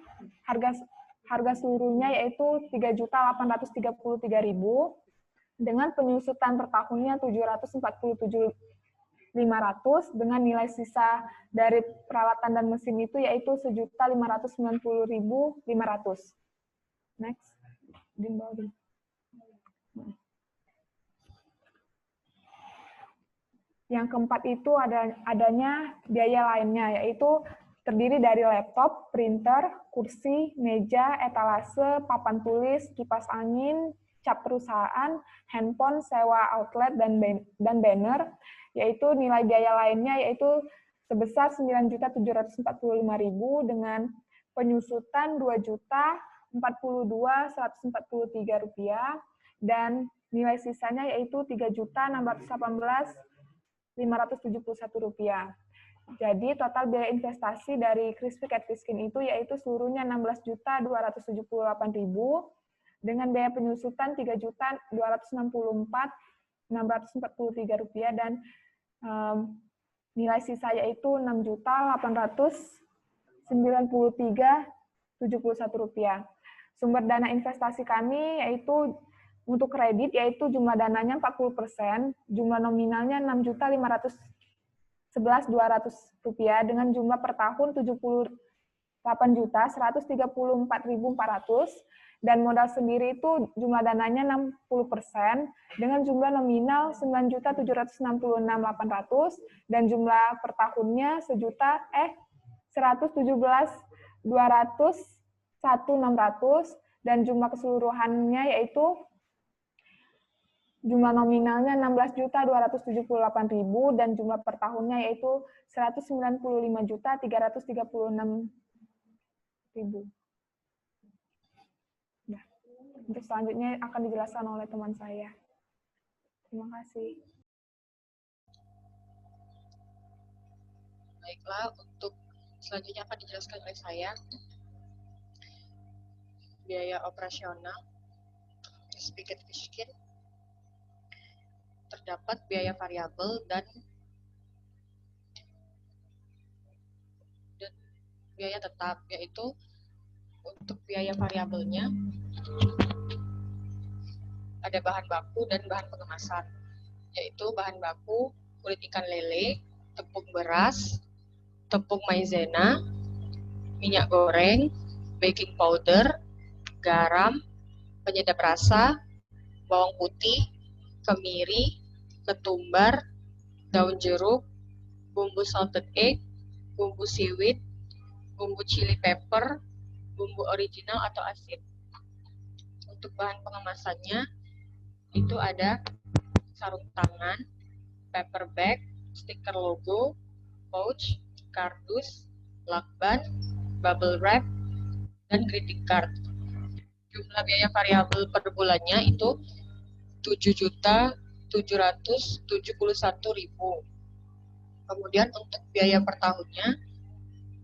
harga seluruhnya yaitu 3.833.000 dengan penyusutan per tahunnya 747.500 dengan nilai sisa dari peralatan dan mesin itu yaitu 1.590.500. Next. Yang keempat itu adanya biaya lainnya, yaitu terdiri dari laptop, printer, kursi, meja, etalase, papan tulis, kipas angin, cap perusahaan, handphone, sewa outlet, dan banner, yaitu nilai biaya lainnya yaitu sebesar 9.745.000 dengan penyusutan 2.042.143 rupiah dan nilai sisanya yaitu 3.618.571 rupiah. Jadi total biaya investasi dari Crispy Catfish Skin itu yaitu seluruhnya 16.278.000 dengan biaya penyusutan 3.264.643 rupiah dan nilai sisa yaitu 6.893.71 rupiah. Sumber dana investasi kami yaitu untuk kredit yaitu jumlah dananya 40%, jumlah nominalnya 6.511.200 rupiah dengan jumlah per tahun 78.134.400 dan modal sendiri itu jumlah dananya 60% dengan jumlah nominal 9.766.800 dan jumlah per tahunnya 117.200.1.600 dan jumlah keseluruhannya yaitu jumlah nominalnya 16.278.000 dan jumlah per tahunnya yaitu 195.336.000. Nah, untuk selanjutnya akan dijelaskan oleh teman saya. Terima kasih. Baiklah, untuk selanjutnya akan dijelaskan oleh saya. Biaya operasional Crispy Catfish Skin. Terdapat biaya variabel dan biaya tetap, yaitu untuk biaya variabelnya ada bahan baku dan bahan pengemasan, yaitu bahan baku kulit ikan lele, tepung beras, tepung maizena, minyak goreng, baking powder, garam, penyedap rasa, bawang putih, kemiri, ketumbar, daun jeruk, bumbu salted egg, bumbu seaweed, bumbu chili pepper, bumbu original atau asin. Untuk bahan pengemasannya itu ada sarung tangan, paper bag, stiker logo, pouch, kardus, lakban, bubble wrap, dan greeting card. Jumlah biaya variabel per bulannya itu 7.771.000. Kemudian untuk biaya per tahunnya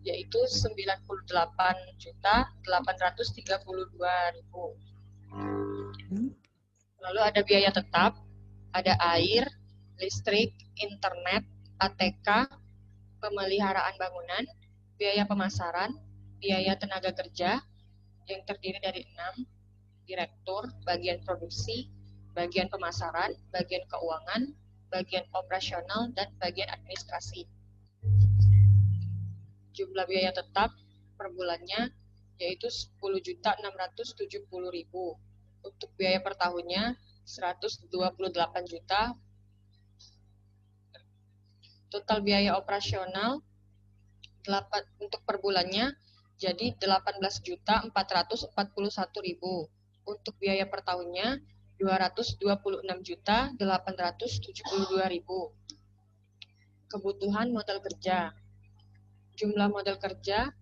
yaitu 98.832.000. Lalu ada biaya tetap, ada air, listrik, internet, ATK, pemeliharaan bangunan, biaya pemasaran, biaya tenaga kerja yang terdiri dari 6, direktur, bagian produksi, bagian pemasaran, bagian keuangan, bagian operasional, dan bagian administrasi. Jumlah biaya tetap per bulannya yaitu 10.670.000. Untuk biaya per tahunnya 128 juta. Total biaya operasional untuk per bulannya jadi 18.441.000. Untuk biaya per tahunnya 226.872.000. Kebutuhan modal kerja. Jumlah modal kerja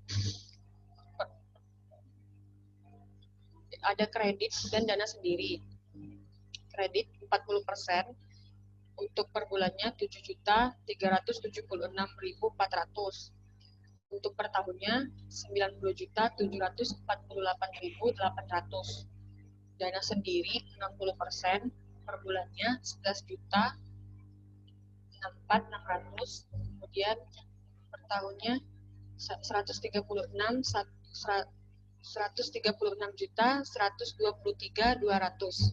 ada kredit dan dana sendiri. Kredit 40%, untuk per bulannya 7.376.400. Untuk per tahunnya 90.748.800. Dana sendiri 60%, per bulannya 11.064.600. Kemudian per tahunnya 136.100 136.123.200.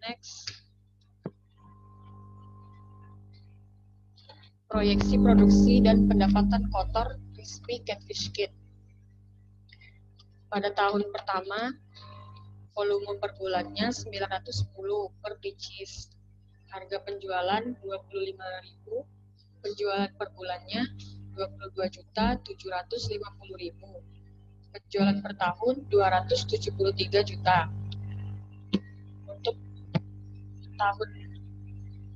Next. Proyeksi produksi dan pendapatan kotor crispy catfish skin. Pada tahun pertama, volume per bulannya 910 per pieces. Harga penjualan 25.000, penjualan per bulannya 22.750.000. Penjualan per tahun 273 juta. Untuk tahun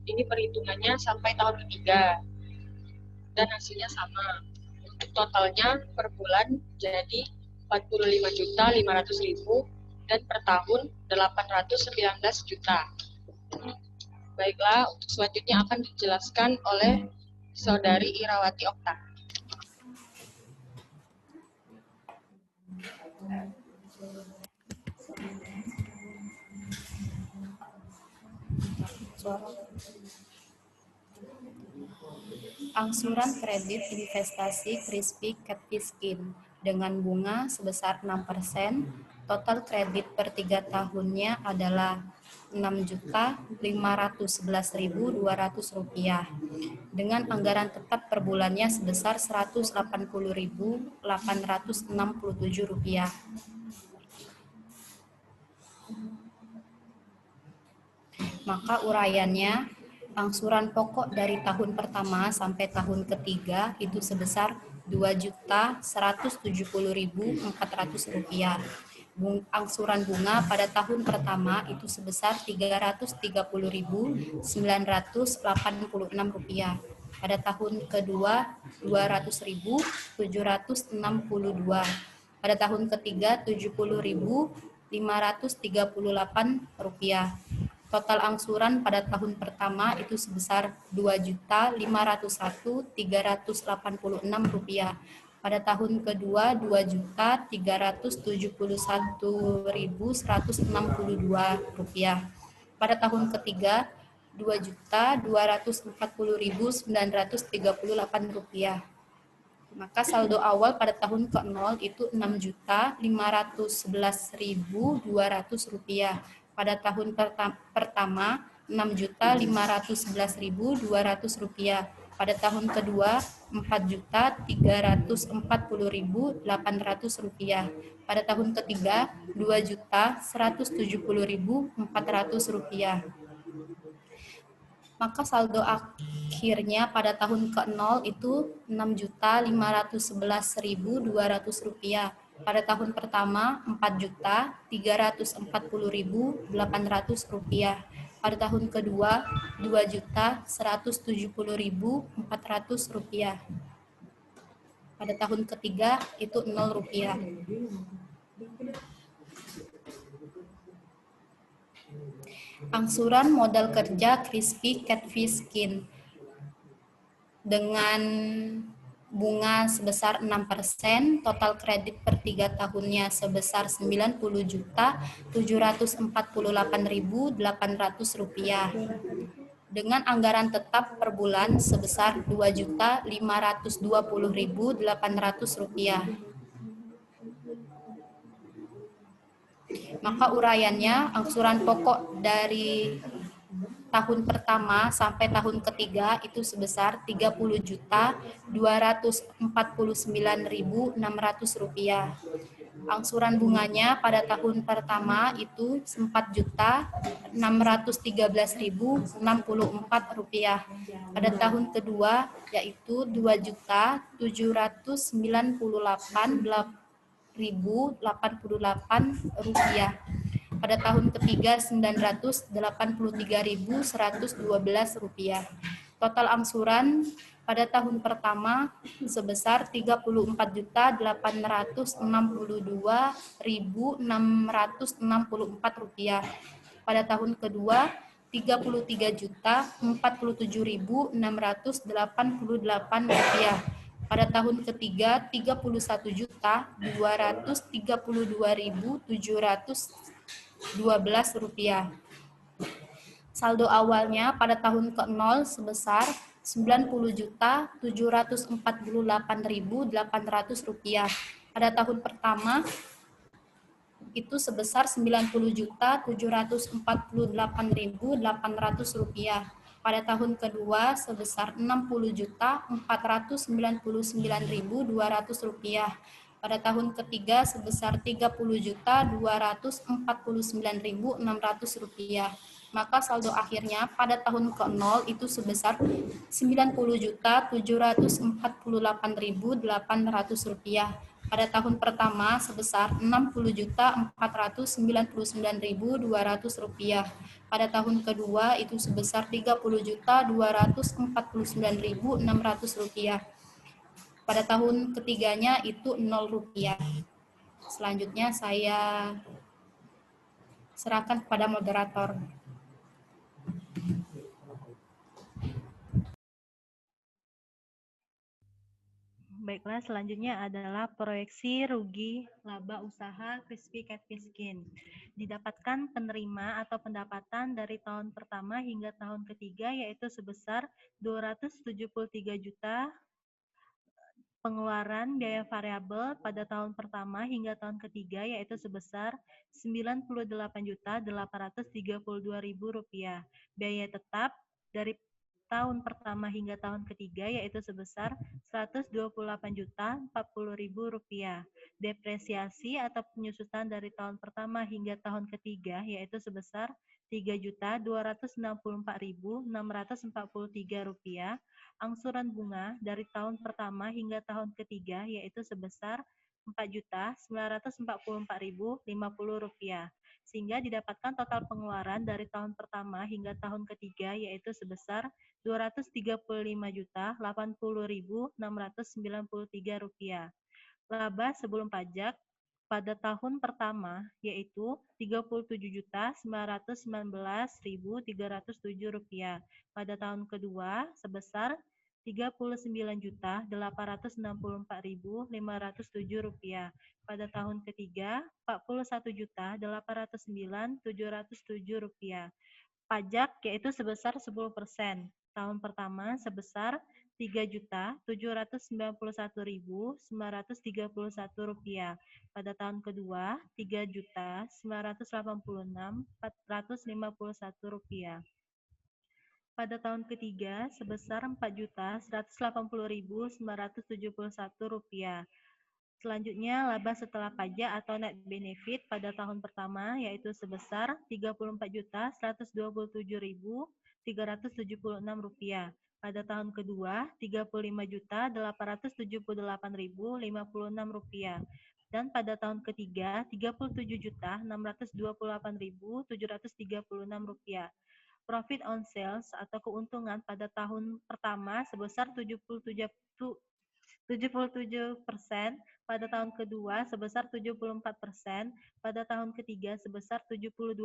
ini perhitungannya sampai tahun ketiga dan hasilnya sama. Untuk totalnya per bulan jadi 45.500.000 dan per tahun 819 juta. Baiklah, untuk selanjutnya akan dijelaskan oleh Saudari Irawati Okta. Angsuran kredit investasi crispy catfish skin dengan bunga sebesar 6%, total kredit per 3 tahunnya adalah Rp6.511.200 dengan anggaran tetap per bulannya sebesar Rp180.867. Maka uraiannya, angsuran pokok dari tahun pertama sampai tahun ketiga itu sebesar Rp2.170.400. Angsuran bunga pada tahun pertama itu sebesar Rp330.986. Pada tahun kedua Rp200.762. Pada tahun ketiga Rp70.538. Total angsuran pada tahun pertama itu sebesar Rp2.501.386. Pada tahun kedua Rp2.371.162. Pada tahun ketiga Rp2.240.938. Maka saldo awal pada tahun ke-0 itu Rp6.511.200. Pada tahun pertama Rp6.511.200. Pada tahun kedua Rp4.340.800. Pada tahun ketiga Rp2.170.400. Maka saldo akhirnya pada tahun ke-0 itu Rp6.511.200. Pada tahun pertama Rp4.340.800. Pada tahun kedua Rp2.170.400. Pada tahun ketiga itu Rp0. Angsuran modal kerja crispy catfish skin dengan bunga sebesar 6%, total kredit per 3 tahunnya sebesar Rp90.748.800. Dengan anggaran tetap per bulan sebesar Rp2.520.800. Maka uraiannya, angsuran pokok dari tahun pertama sampai tahun ketiga itu sebesar Rp30.249.600. Angsuran bunganya pada tahun pertama itu Rp4.613.064. Pada tahun kedua yaitu Rp2.798.088. Pada tahun ketiga Rp983.112. Total angsuran pada tahun pertama sebesar Rp33.862.664. Pada tahun kedua Rp33.047.688. Pada tahun ketiga Rp31.232.712. Saldo awalnya pada tahun ke-0 sebesar Rp90.748.800. Pada tahun pertama itu sebesar Rp90.748.800. Pada tahun kedua sebesar Rp60.499.200. Pada tahun ketiga sebesar Rp30.249.600. Maka saldo akhirnya pada tahun ke-0 itu sebesar Rp90.748.800. Pada tahun pertama sebesar Rp60.499.200. Pada tahun kedua itu sebesar Rp30.249.600. Pada tahun ketiganya itu Rp0. Selanjutnya saya serahkan kepada moderator. Baiklah, selanjutnya adalah proyeksi rugi laba usaha Crispy Catfish Skin. Didapatkan penerima atau pendapatan dari tahun pertama hingga tahun ketiga yaitu sebesar 273 juta. Pengeluaran biaya variabel pada tahun pertama hingga tahun ketiga yaitu sebesar Rp98.832.000. Biaya tetap dari tahun pertama hingga tahun ketiga yaitu sebesar Rp128.040.000. Depresiasi atau penyusutan dari tahun pertama hingga tahun ketiga yaitu sebesar Rp3.264.643. Angsuran bunga dari tahun pertama hingga tahun ketiga yaitu sebesar Rp4.944.050. Sehingga didapatkan total pengeluaran dari tahun pertama hingga tahun ketiga yaitu sebesar Rp235.080.693. Laba sebelum pajak pada tahun pertama yaitu Rp39.919.307. Pada tahun kedua sebesar Rp39.864.507. Pada tahun ketiga Rp41.809.707. Pajak yaitu sebesar 10%. Tahun pertama sebesar Rp3.791.931. Pada tahun kedua Rp3.986.451. Pada tahun ketiga sebesar Rp4.180.971. Selanjutnya laba setelah pajak atau net benefit pada tahun pertama yaitu sebesar Rp34.127.376. Pada tahun kedua Rp35.878.056. Dan pada tahun ketiga Rp37.628.736. Profit on sales atau keuntungan pada tahun pertama sebesar 77%, pada tahun kedua sebesar 74%, pada tahun ketiga sebesar 72%.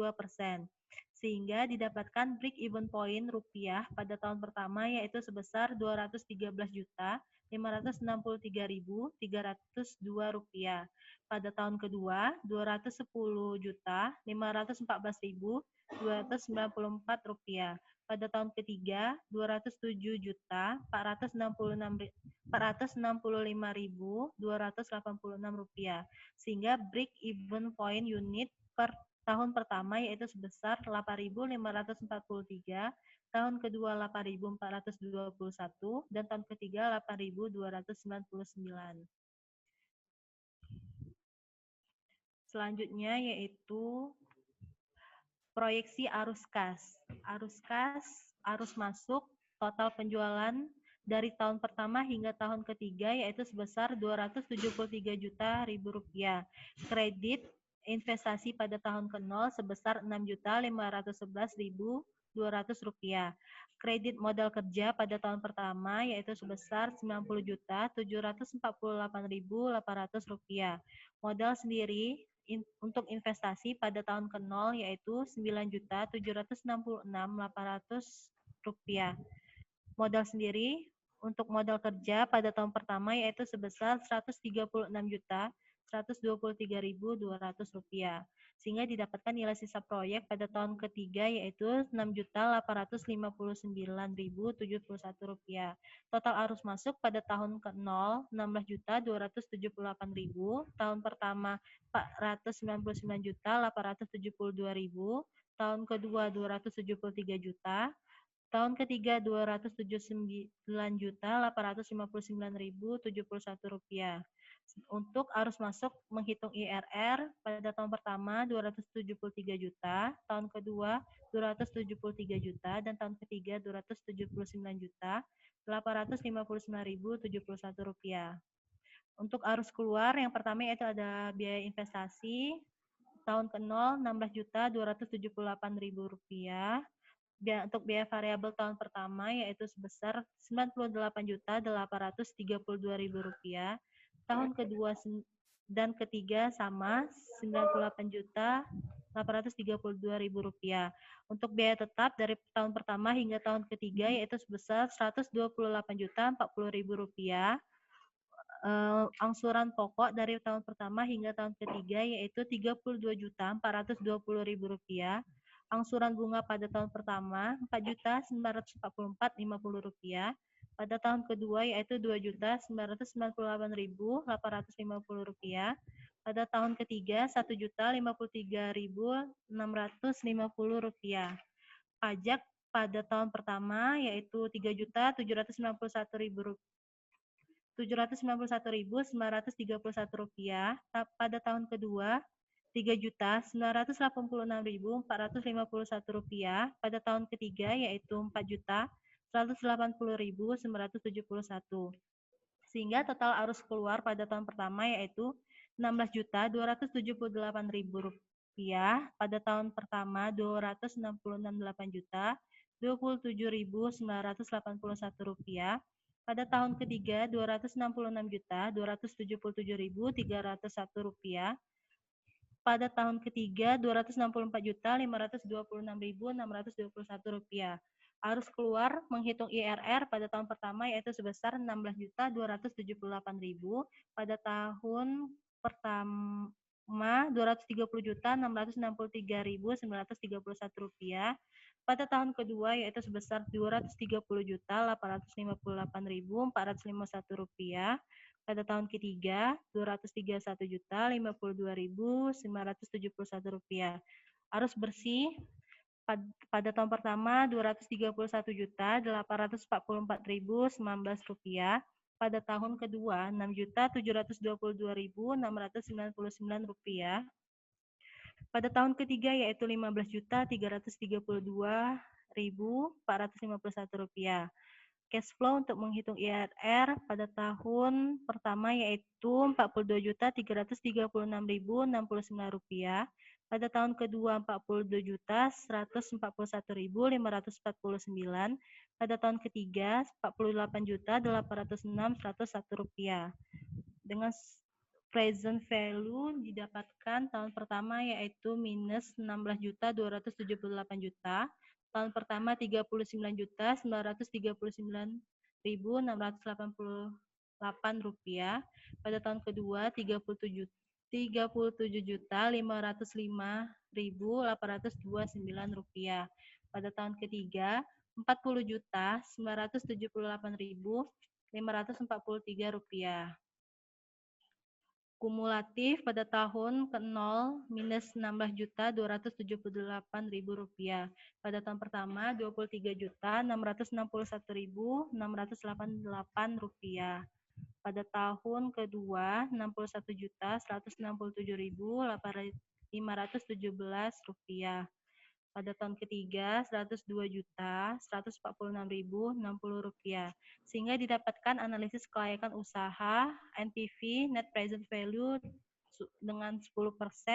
Sehingga didapatkan break even point rupiah pada tahun pertama yaitu sebesar Rp213.563.302. Pada tahun kedua Rp210.514.294. Pada tahun ketiga Rp207.465.286. Sehingga break even point unit per tahun pertama yaitu sebesar 8.543, tahun kedua 8.421, dan tahun ketiga 8.299. Selanjutnya yaitu proyeksi arus kas. Arus masuk, total penjualan dari tahun pertama hingga tahun ketiga yaitu sebesar Rp273 juta. Kredit investasi pada tahun ke-0 sebesar Rp6.511.200. Kredit modal kerja pada tahun pertama yaitu sebesar Rp90.748.800. Modal sendiri untuk investasi pada tahun ke-0 yaitu Rp9.766.800. Modal sendiri untuk modal kerja pada tahun pertama yaitu sebesar Rp136.123.200. sehingga didapatkan nilai sisa proyek pada tahun ketiga yaitu Rp6.859.071. Total arus masuk pada tahun ke-0 Rp16.278.000, tahun pertama Rp499.872.000, tahun kedua Rp273.000.000, tahun ketiga Rp279.859.071. Untuk arus masuk menghitung IRR pada tahun pertama 273 juta, tahun kedua 273 juta, dan tahun ketiga 279.859.071 rupiah. Untuk arus keluar yang pertama yaitu ada biaya investasi tahun ke-0 Rp16.278.000. Untuk biaya variabel tahun pertama yaitu sebesar Rp98.832.000. Tahun kedua dan ketiga sama Rp98.832.000. Untuk biaya tetap dari tahun pertama hingga tahun ketiga yaitu sebesar Rp128.040.000. Angsuran pokok dari tahun pertama hingga tahun ketiga yaitu Rp32.420.000. Angsuran bunga pada tahun pertama Rp4.944.050. Pada tahun kedua yaitu Rp2.998.850. Pada tahun ketiga Rp1.053.650. Pajak pada tahun pertama yaitu Rp3.791.931. Rp791.931. Pada tahun kedua Rp3.986.451. Pada tahun ketiga yaitu Rp4.180.971. Sehingga total arus keluar pada tahun pertama yaitu Rp16.278.000. Pada tahun pertama Rp266.800.000, Rp27.981. Pada tahun ketiga Rp266.277.301. Pada tahun ketiga Rp264.526.621. Arus keluar menghitung IRR pada tahun pertama yaitu sebesar Rp16.278.000. Pada tahun pertama Rp230.663.931. Pada tahun kedua yaitu sebesar Rp230.858.451. Pada tahun ketiga Rp231.052.971. Arus bersih pada tahun pertama Rp231.844.019. Pada tahun kedua Rp6.722.699. Pada tahun ketiga yaitu Rp15.332.451. Cash flow untuk menghitung IRR pada tahun pertama yaitu Rp42.336.069. Pada tahun kedua Rp42.141.549. Pada tahun ketiga Rp48.806.101. Dengan present value didapatkan tahun pertama yaitu minus Rp16.278.000. Tahun pertama Rp39.939.688. Pada tahun kedua Rp37.505.829. Pada tahun ketiga Rp40.978.543. Kumulatif pada tahun ke-0 minus Rp16.278.000. Pada tahun pertama Rp23.661.688. Pada tahun kedua Rp61.167.517. Pada tahun ketiga Rp102.146.060. Sehingga didapatkan analisis kelayakan usaha NPV net present value dengan 10%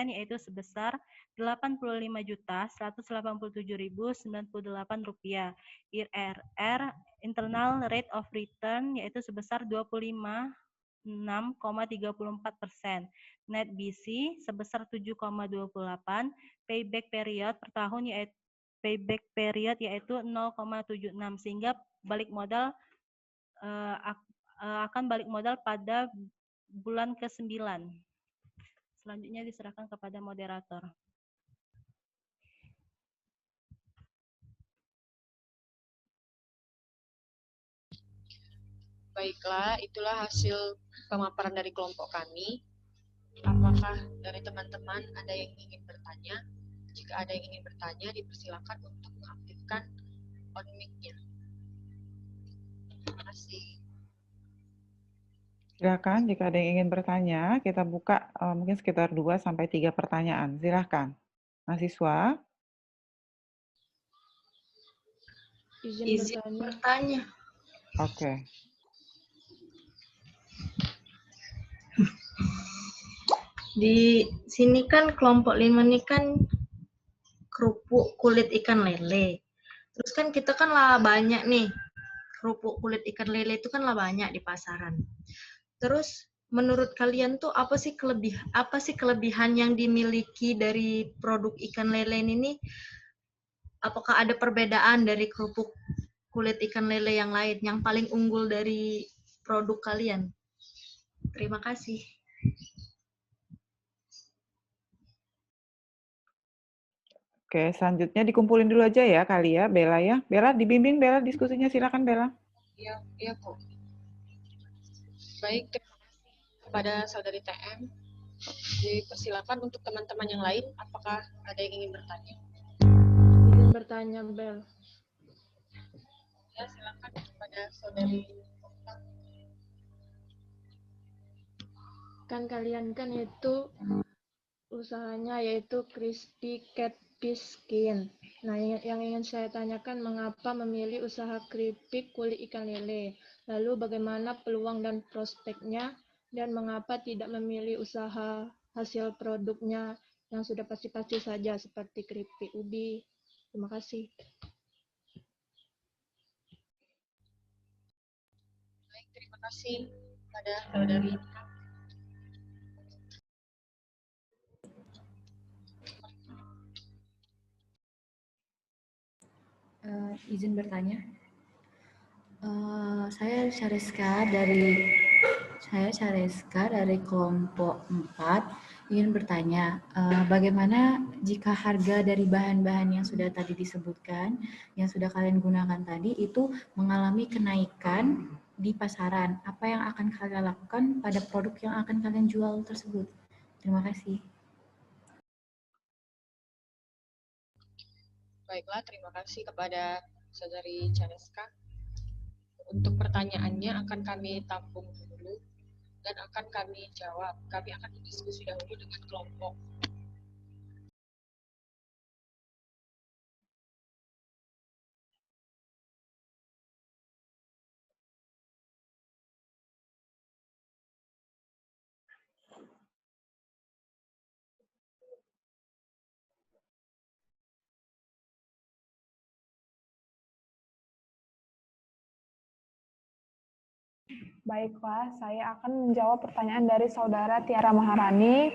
yaitu sebesar Rp85.187.098. IRR internal rate of return yaitu sebesar 26,34%. Net BC sebesar 7,28. Payback period per tahun yaitu 0,76 sehingga balik modal akan balik modal pada bulan ke-9. Selanjutnya diserahkan kepada moderator. Baiklah, itulah hasil pemaparan dari kelompok kami. Apakah dari teman-teman ada yang ingin bertanya? Jika ada yang ingin bertanya, dipersilakan untuk mengaktifkan on mic-nya. Terima kasih. Silakan jika ada yang ingin bertanya, kita buka mungkin sekitar 2-3 pertanyaan. Silakan. Mahasiswa. Izin bertanya. Oke. Di sini kan kelompok 5 ini kan kerupuk kulit ikan lele. Terus kan kita kan lah banyak nih. Kerupuk kulit ikan lele itu kan lah banyak di pasaran. Terus menurut kalian tuh apa sih kelebihan yang dimiliki dari produk ikan lele ini? Apakah ada perbedaan dari kerupuk kulit ikan lele yang lain yang paling unggul dari produk kalian? Terima kasih. Oke, selanjutnya dikumpulin dulu aja ya kali ya, Bella ya. Bella, dibimbing Bella diskusinya, silakan Bella. Iya kok. Baik, terima kasih kepada saudari TM. Dipersilakan untuk teman-teman yang lain, apakah ada yang ingin bertanya? Izin bertanya, Bel. Ya, silakan kepada saudari. Kan kalian kan itu usahanya yaitu Crispy Catfish Skin. Nah, yang ingin saya tanyakan, mengapa memilih usaha keripik kulit ikan lele? Lalu bagaimana peluang dan prospeknya? Dan mengapa tidak memilih usaha hasil produknya yang sudah pasti-pasti saja seperti keripik ubi? Terima kasih. Baik, terima kasih pada saudari. Izin bertanya. Saya Chareska dari kelompok 4 ingin bertanya, bagaimana jika harga dari bahan-bahan yang sudah tadi disebutkan, yang sudah kalian gunakan tadi itu mengalami kenaikan di pasaran, apa yang akan kalian lakukan pada produk yang akan kalian jual tersebut? Terima kasih. Baiklah, terima kasih kepada saudari Chareska. Untuk pertanyaannya akan kami tampung dulu dan akan kami jawab. Kami akan berdiskusi dahulu dengan kelompok. Baiklah, saya akan menjawab pertanyaan dari saudara Tiara Maharani,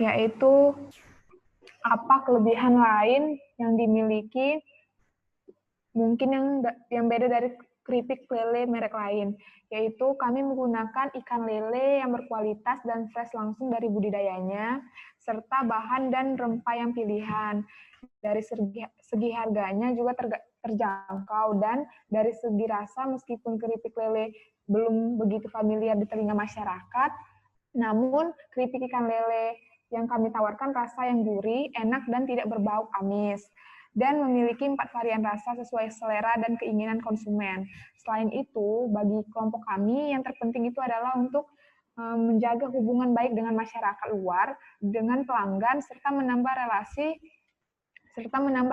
yaitu apa kelebihan lain yang dimiliki mungkin yang beda dari keripik lele merek lain, yaitu kami menggunakan ikan lele yang berkualitas dan fresh langsung dari budidayanya, serta bahan dan rempah yang pilihan. Dari segi harganya juga terjangkau, dan dari segi rasa meskipun keripik lele belum begitu familiar di telinga masyarakat, namun keripik ikan lele yang kami tawarkan rasa yang gurih, enak, dan tidak berbau amis, dan memiliki 4 varian rasa sesuai selera dan keinginan konsumen. Selain itu, bagi kelompok kami yang terpenting itu adalah untuk menjaga hubungan baik dengan masyarakat luar, dengan pelanggan, serta menambah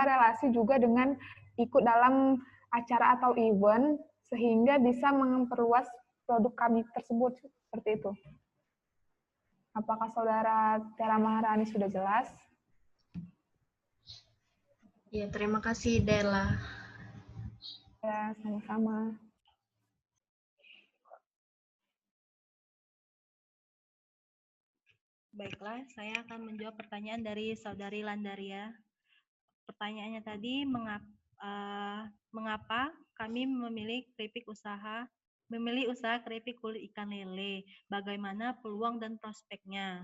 relasi juga dengan ikut dalam acara atau event, sehingga bisa memperluas produk kami tersebut, seperti itu. Apakah saudara Tiara Maharani sudah jelas? Ya, terima kasih Della. Ya, sama-sama. Baiklah, saya akan menjawab pertanyaan dari saudari Landaria. Pertanyaannya tadi, mengapa kami memilih usaha keripik kulit ikan lele? Bagaimana peluang dan prospeknya?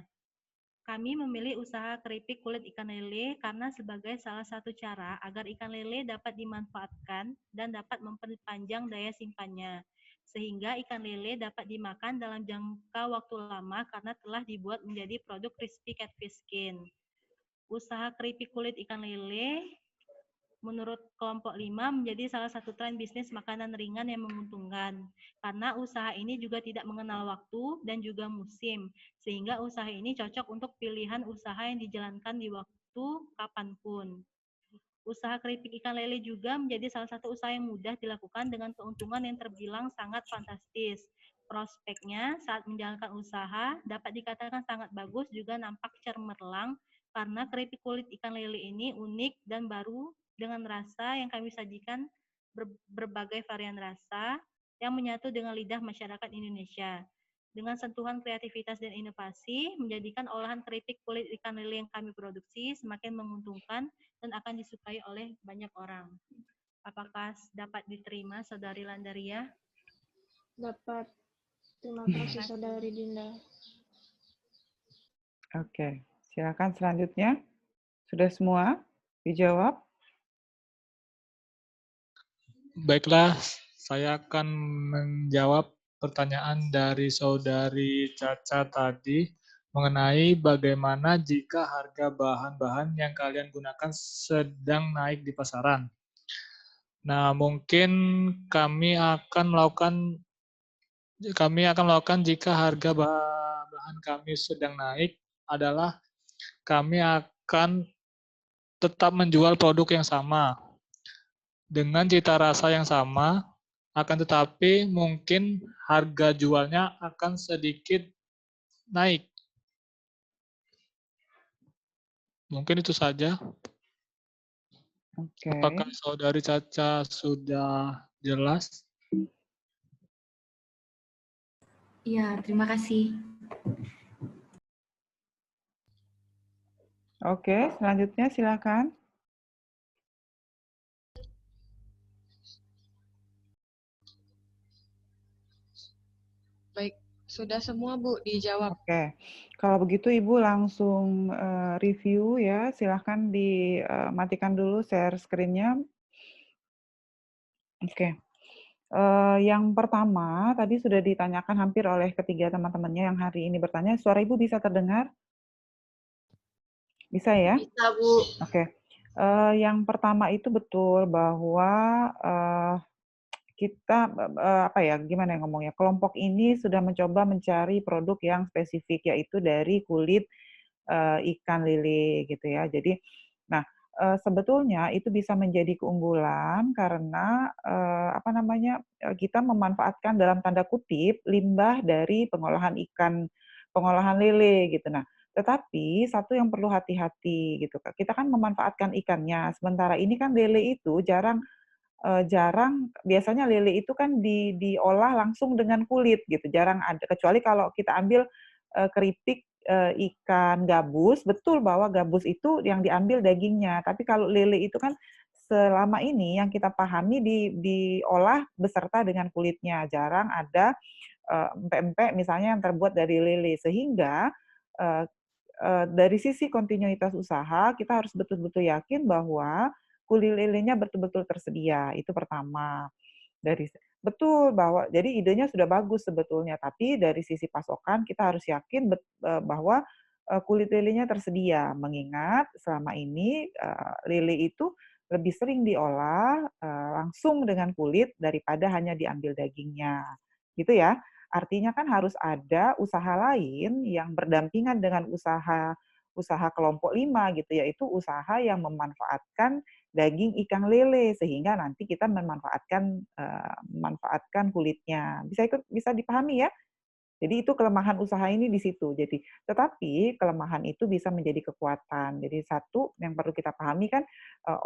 Kami memilih usaha keripik kulit ikan lele karena sebagai salah satu cara agar ikan lele dapat dimanfaatkan dan dapat memperpanjang daya simpannya. sehingga ikan lele dapat dimakan dalam jangka waktu lama karena telah dibuat menjadi produk crispy catfish skin. Usaha keripik kulit ikan lele menurut kelompok 5 menjadi salah satu tren bisnis makanan ringan yang menguntungkan. Karena usaha ini juga tidak mengenal waktu dan juga musim, sehingga usaha ini cocok untuk pilihan usaha yang dijalankan di waktu kapanpun. Usaha keripik ikan lele juga menjadi salah satu usaha yang mudah dilakukan dengan keuntungan yang terbilang sangat fantastis. Prospeknya saat menjalankan usaha dapat dikatakan sangat bagus, juga nampak cemerlang karena keripik kulit ikan lele ini unik dan baru dengan rasa yang kami sajikan berbagai varian rasa yang menyatu dengan lidah masyarakat Indonesia. Dengan sentuhan kreativitas dan inovasi, menjadikan olahan keripik kulit ikan lele yang kami produksi semakin menguntungkan dan akan disukai oleh banyak orang. Apakah dapat diterima, Saudari Landaria? Dapat. Terima kasih, Saudari Dinda. Oke, silakan selanjutnya. Sudah semua dijawab? Baiklah, saya akan menjawab pertanyaan dari Saudari Caca tadi mengenai bagaimana jika harga bahan-bahan yang kalian gunakan sedang naik di pasaran. Nah, mungkin kami akan melakukan jika harga bahan kami sedang naik adalah kami akan tetap menjual produk yang sama dengan cita rasa yang sama, akan tetapi mungkin harga jualnya akan sedikit naik. Mungkin itu saja. Oke. Apakah Saudari Caca sudah jelas? Iya, terima kasih. Oke, selanjutnya silakan. Baik, sudah semua Bu dijawab. Oke, kalau begitu Ibu langsung review ya. Silahkan dimatikan dulu share screen-nya. Oke. Yang pertama tadi sudah ditanyakan hampir oleh ketiga teman-temannya yang hari ini bertanya. Suara Ibu bisa terdengar? Bisa ya? Bisa, Bu. Oke. Yang pertama itu betul bahwa kita gimana ya ngomongnya? Kelompok ini sudah mencoba mencari produk yang spesifik yaitu dari kulit ikan lele gitu ya. Jadi, nah sebetulnya itu bisa menjadi keunggulan karena kita memanfaatkan dalam tanda kutip limbah dari pengolahan lele gitu. Nah, tetapi satu yang perlu hati-hati gitu, kita kan memanfaatkan ikannya, sementara ini kan lele itu jarang biasanya lele itu kan diolah langsung dengan kulit gitu, jarang ada kecuali kalau kita ambil keripik ikan gabus, betul bahwa gabus itu yang diambil dagingnya, tapi kalau lele itu kan selama ini yang kita pahami diolah beserta dengan kulitnya, jarang ada empek-empek misalnya yang terbuat dari lele, sehingga dari sisi kontinuitas usaha kita harus betul-betul yakin bahwa kulit lelenya betul-betul tersedia, itu pertama. Betul bahwa jadi idenya sudah bagus sebetulnya, tapi dari sisi pasokan kita harus yakin bahwa kulit lelenya tersedia, mengingat selama ini lele itu lebih sering diolah langsung dengan kulit daripada hanya diambil dagingnya, gitu ya. Artinya kan harus ada usaha lain yang berdampingan dengan usaha kelompok 5 gitu, yaitu usaha yang memanfaatkan daging ikan lele sehingga nanti kita memanfaatkan kulitnya. Bisa dipahami ya? Jadi itu kelemahan usaha ini di situ. Jadi tetapi kelemahan itu bisa menjadi kekuatan. Jadi satu yang perlu kita pahami kan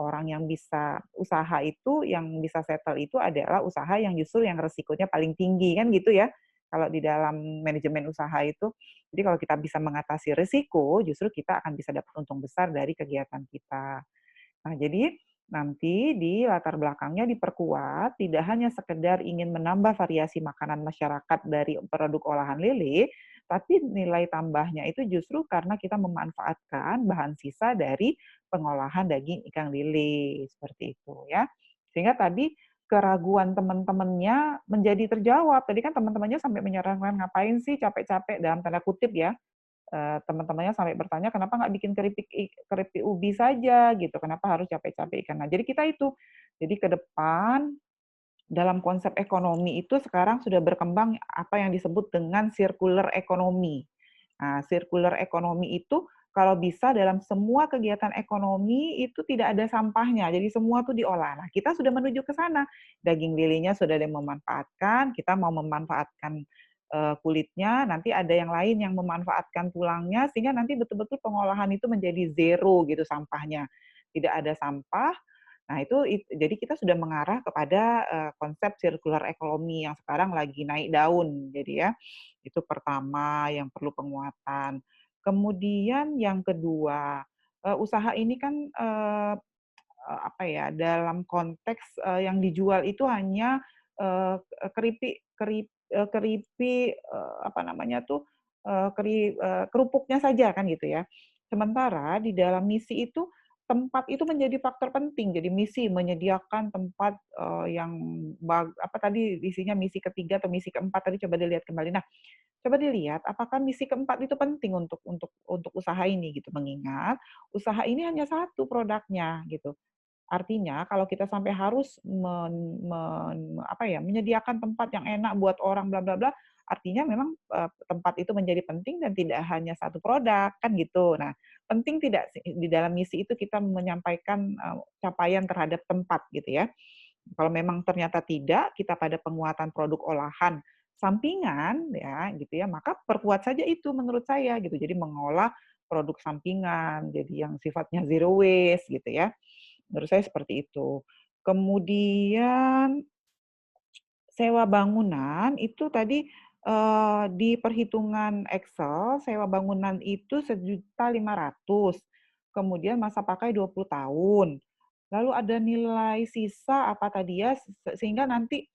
orang yang bisa usaha itu yang bisa settle itu adalah usaha yang justru yang resikonya paling tinggi kan gitu ya. Kalau di dalam manajemen usaha itu. Jadi kalau kita bisa mengatasi risiko, justru kita akan bisa dapat untung besar dari kegiatan kita. Nah, jadi nanti di latar belakangnya diperkuat, tidak hanya sekedar ingin menambah variasi makanan masyarakat dari produk olahan lele, tapi nilai tambahnya itu justru karena kita memanfaatkan bahan sisa dari pengolahan daging ikan lele, seperti itu ya. Sehingga tadi keraguan teman-temannya menjadi terjawab. Tadi kan teman-temannya sampai menyarankan, ngapain sih capek-capek dalam tanda kutip ya. Teman-temannya sampai bertanya, kenapa nggak bikin keripik ubi saja gitu, kenapa harus capek-capek ikan. Nah, jadi kita itu, jadi ke depan dalam konsep ekonomi itu sekarang sudah berkembang apa yang disebut dengan circular economy. Nah, circular economy itu kalau bisa dalam semua kegiatan ekonomi itu tidak ada sampahnya, jadi semua tuh diolah. Nah, kita sudah menuju ke sana. Daging lilinya sudah ada yang memanfaatkan, kita mau memanfaatkan kulitnya, nanti ada yang lain yang memanfaatkan tulangnya, sehingga nanti betul-betul pengolahan itu menjadi zero gitu sampahnya. Tidak ada sampah. Nah, jadi kita sudah mengarah kepada konsep circular economy yang sekarang lagi naik daun. Jadi ya, itu pertama yang perlu penguatan. Kemudian yang kedua, usaha ini kan apa ya, dalam konteks yang dijual itu hanya keripik apa namanya tuh, kerupuknya saja kan gitu ya. Sementara di dalam misi itu tempat itu menjadi faktor penting. Jadi misi menyediakan tempat yang apa tadi isinya misi ketiga atau misi keempat tadi coba dilihat kembali. Nah, coba dilihat apakah misi keempat itu penting untuk usaha ini gitu. Mengingat usaha ini hanya satu produknya gitu. Artinya kalau kita sampai harus apa ya, menyediakan tempat yang enak buat orang bla bla bla, artinya memang tempat itu menjadi penting dan tidak hanya satu produk kan gitu. Nah, penting tidak sih di dalam misi itu kita menyampaikan capaian terhadap tempat gitu ya. Kalau memang ternyata tidak, kita pada penguatan produk olahan sampingan ya gitu ya, maka perkuat saja itu menurut saya gitu. Jadi mengolah produk sampingan, jadi yang sifatnya zero waste gitu ya. Menurut saya seperti itu. Kemudian sewa bangunan itu tadi di perhitungan Excel, sewa bangunan itu 1.500.000. Kemudian masa pakai 20 tahun. Lalu ada nilai sisa apa tadi ya, sehingga nanti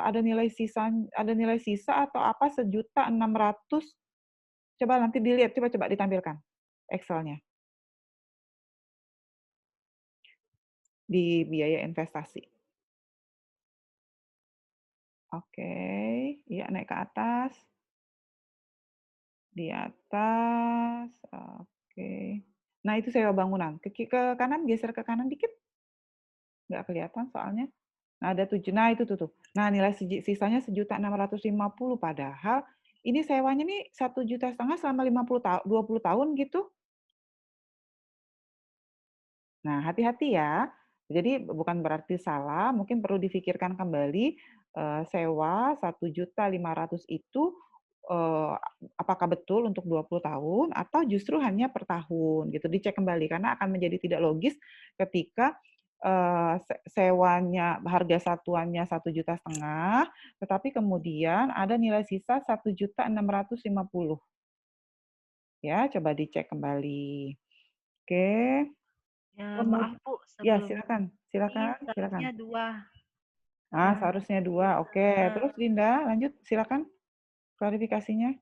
ada nilai sisa atau apa 1.600.000. Coba nanti dilihat, coba ditampilkan Excel-nya di biaya investasi. Oke, iya naik ke atas. Di atas, oke. Nah itu sewa bangunan. Ke kanan, geser ke kanan dikit. Nggak kelihatan soalnya. Nah ada 7, nah itu tuh. Nah nilai sisanya 1.650.000 padahal ini sewanya nih 1,5 juta selama 20 tahun gitu. Nah hati-hati ya. Jadi bukan berarti salah, mungkin perlu difikirkan kembali sewa 1.500.000 itu apakah betul untuk 20 tahun atau justru hanya per tahun gitu. Dicek kembali karena akan menjadi tidak logis ketika sewanya harga satuannya 1,5 juta, tetapi kemudian ada nilai sisa 1.650.000. Ya, coba dicek kembali. Oke. Ya, maaf Bu, Ya, sebelum silakan. seharusnya 2. Ah, seharusnya 2. Oke. Terus Dinda, lanjut silakan klarifikasinya.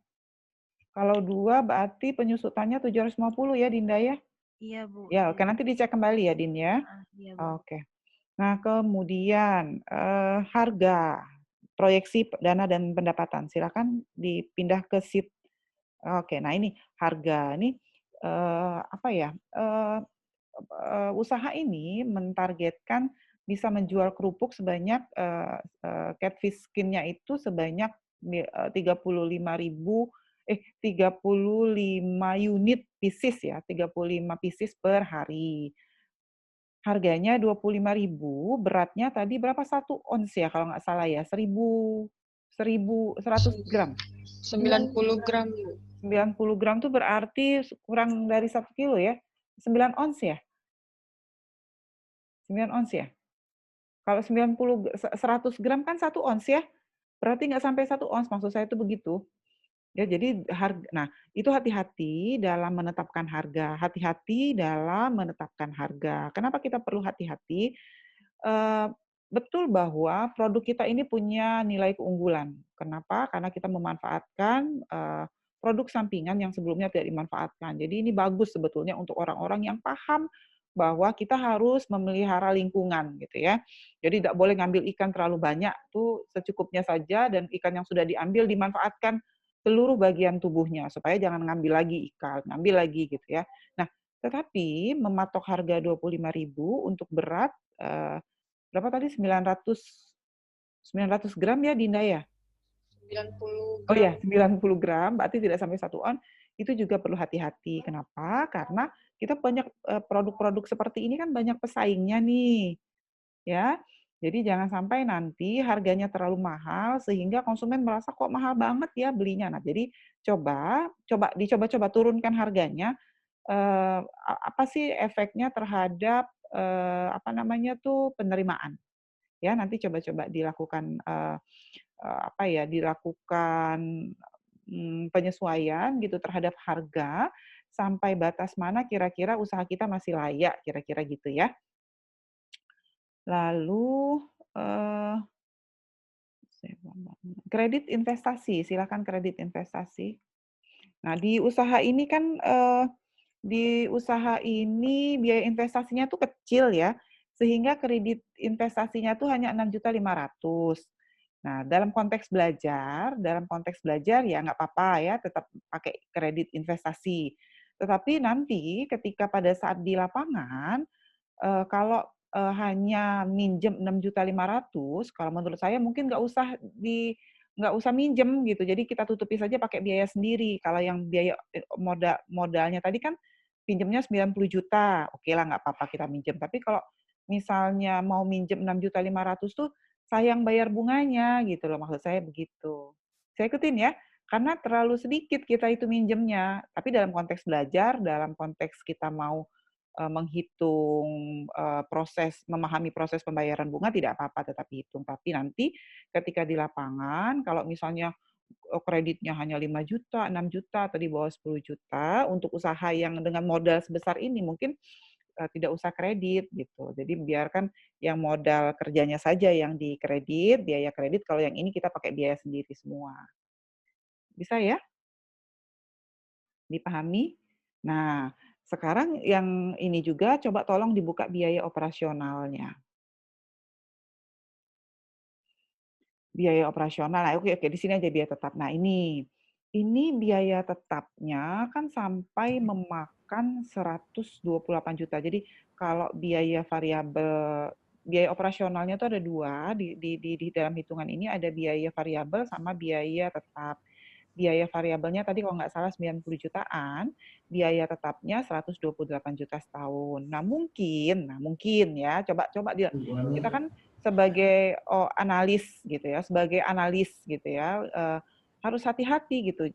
Kalau 2 berarti penyusutannya 750 ya Dinda ya? Iya Bu. Ya, oke nanti dicek kembali ya Din ya. Iya Bu. Oke. Nah, kemudian harga, proyeksi dana dan pendapatan. Silakan dipindah ke sheet. Oke, nah ini harga ini apa ya? Usaha ini mentargetkan bisa menjual kerupuk sebanyak catfish skin-nya itu sebanyak 35 unit pieces ya, 35 pieces per hari. Harganya 25.000, beratnya tadi berapa? 1 ons ya kalau nggak salah ya, 1.100 gram. 90 gram. 90 gram tuh berarti kurang dari 1 kilo ya. 9 ons ya? 9 ons ya? Kalau 100 gram kan 1 ons ya? Berarti nggak sampai 1 ons, maksud saya itu begitu. Ya, jadi nah itu hati-hati dalam menetapkan harga. Hati-hati dalam menetapkan harga. Kenapa kita perlu hati-hati? Betul bahwa produk kita ini punya nilai keunggulan. Kenapa? Karena kita memanfaatkan produk sampingan yang sebelumnya tidak dimanfaatkan. Jadi ini bagus sebetulnya untuk orang-orang yang paham bahwa kita harus memelihara lingkungan gitu ya. Jadi tidak boleh ngambil ikan terlalu banyak, tuh secukupnya saja, dan ikan yang sudah diambil dimanfaatkan seluruh bagian tubuhnya supaya jangan ngambil lagi ikan, ngambil lagi gitu ya. Nah, tetapi mematok harga 25.000 untuk berat berapa tadi 900 gram ya Dinda ya? 90 Oh gram. ya, 90 gram, berarti tidak sampai 1 on, itu juga perlu hati-hati. Kenapa? Karena kita banyak produk-produk seperti ini kan banyak pesaingnya nih, ya. Jadi jangan sampai nanti harganya terlalu mahal sehingga konsumen merasa kok mahal banget ya belinya. Nah, jadi dicoba-coba turunkan harganya. Apa sih efeknya terhadap apa namanya tuh penerimaan? Ya, nanti coba-coba dilakukan apa ya, dilakukan penyesuaian gitu terhadap harga, sampai batas mana kira-kira usaha kita masih layak, kira-kira gitu ya. Lalu, kredit investasi, silakan kredit investasi. Nah, di usaha ini kan, di usaha ini biaya investasinya tuh kecil ya, sehingga kredit investasinya tuh hanya 6.500.000. Nah, dalam konteks belajar ya nggak apa-apa ya, tetap pakai kredit investasi. Tetapi nanti ketika pada saat di lapangan, kalau, hanya minjem 6.500.000, kalau menurut saya mungkin nggak usah minjem gitu. Jadi kita tutupi saja pakai biaya sendiri. Kalau yang biaya modalnya tadi kan pinjemnya 90 juta, oke lah nggak apa-apa kita minjem. Tapi kalau misalnya mau minjem 6.500.000 tuh sayang bayar bunganya gitu loh, maksud saya begitu. Saya ikutin ya, karena terlalu sedikit kita itu minjemnya. Tapi dalam konteks belajar, dalam konteks kita mau menghitung memahami proses pembayaran bunga tidak apa-apa tetap hitung. Tapi nanti ketika di lapangan, kalau misalnya kreditnya hanya 5 juta, 6 juta, atau di bawah 10 juta, untuk usaha yang dengan modal sebesar ini mungkin tidak usah kredit gitu. Jadi biarkan yang modal kerjanya saja yang dikredit, biaya kredit, kalau yang ini kita pakai biaya sendiri semua. Bisa ya? Dipahami? Nah, sekarang yang ini juga coba tolong dibuka biaya operasionalnya. Biaya operasional, nah oke, di sini aja biaya tetap. Nah ini biaya tetapnya kan sampai memakan 128 juta. Jadi kalau biaya variabel, biaya operasionalnya itu ada 2, di dalam hitungan ini ada biaya variabel sama biaya tetap. Biaya variabelnya tadi kalau nggak salah 90 jutaan, biaya tetapnya 128 juta setahun. Nah mungkin ya, coba kita kan sebagai analis gitu ya, harus hati-hati gitu.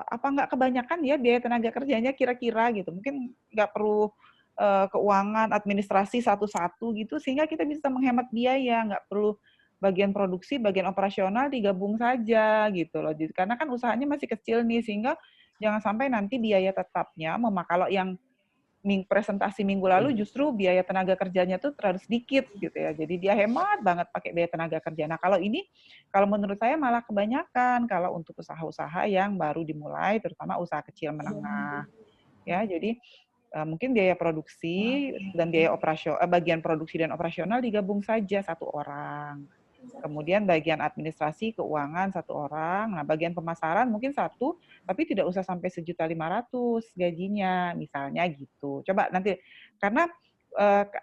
Apa nggak kebanyakan ya biaya tenaga kerjanya kira-kira gitu. Mungkin nggak perlu keuangan, administrasi satu-satu gitu, sehingga kita bisa menghemat biaya, nggak perlu bagian produksi, bagian operasional digabung saja gitu loh. Karena kan usahanya masih kecil nih, sehingga jangan sampai nanti biaya tetapnya kalau yang presentasi minggu lalu justru biaya tenaga kerjanya tuh terlalu sedikit gitu ya. Jadi dia hemat banget pakai biaya tenaga kerja. Nah, kalau ini kalau menurut saya malah kebanyakan kalau untuk usaha-usaha yang baru dimulai, terutama usaha kecil menengah. Ya, jadi mungkin biaya produksi dan biaya bagian produksi dan operasional digabung saja satu orang. Kemudian bagian administrasi keuangan satu orang. Nah, bagian pemasaran mungkin satu, tapi tidak usah sampai 1.500.000 gajinya, misalnya gitu. Coba nanti karena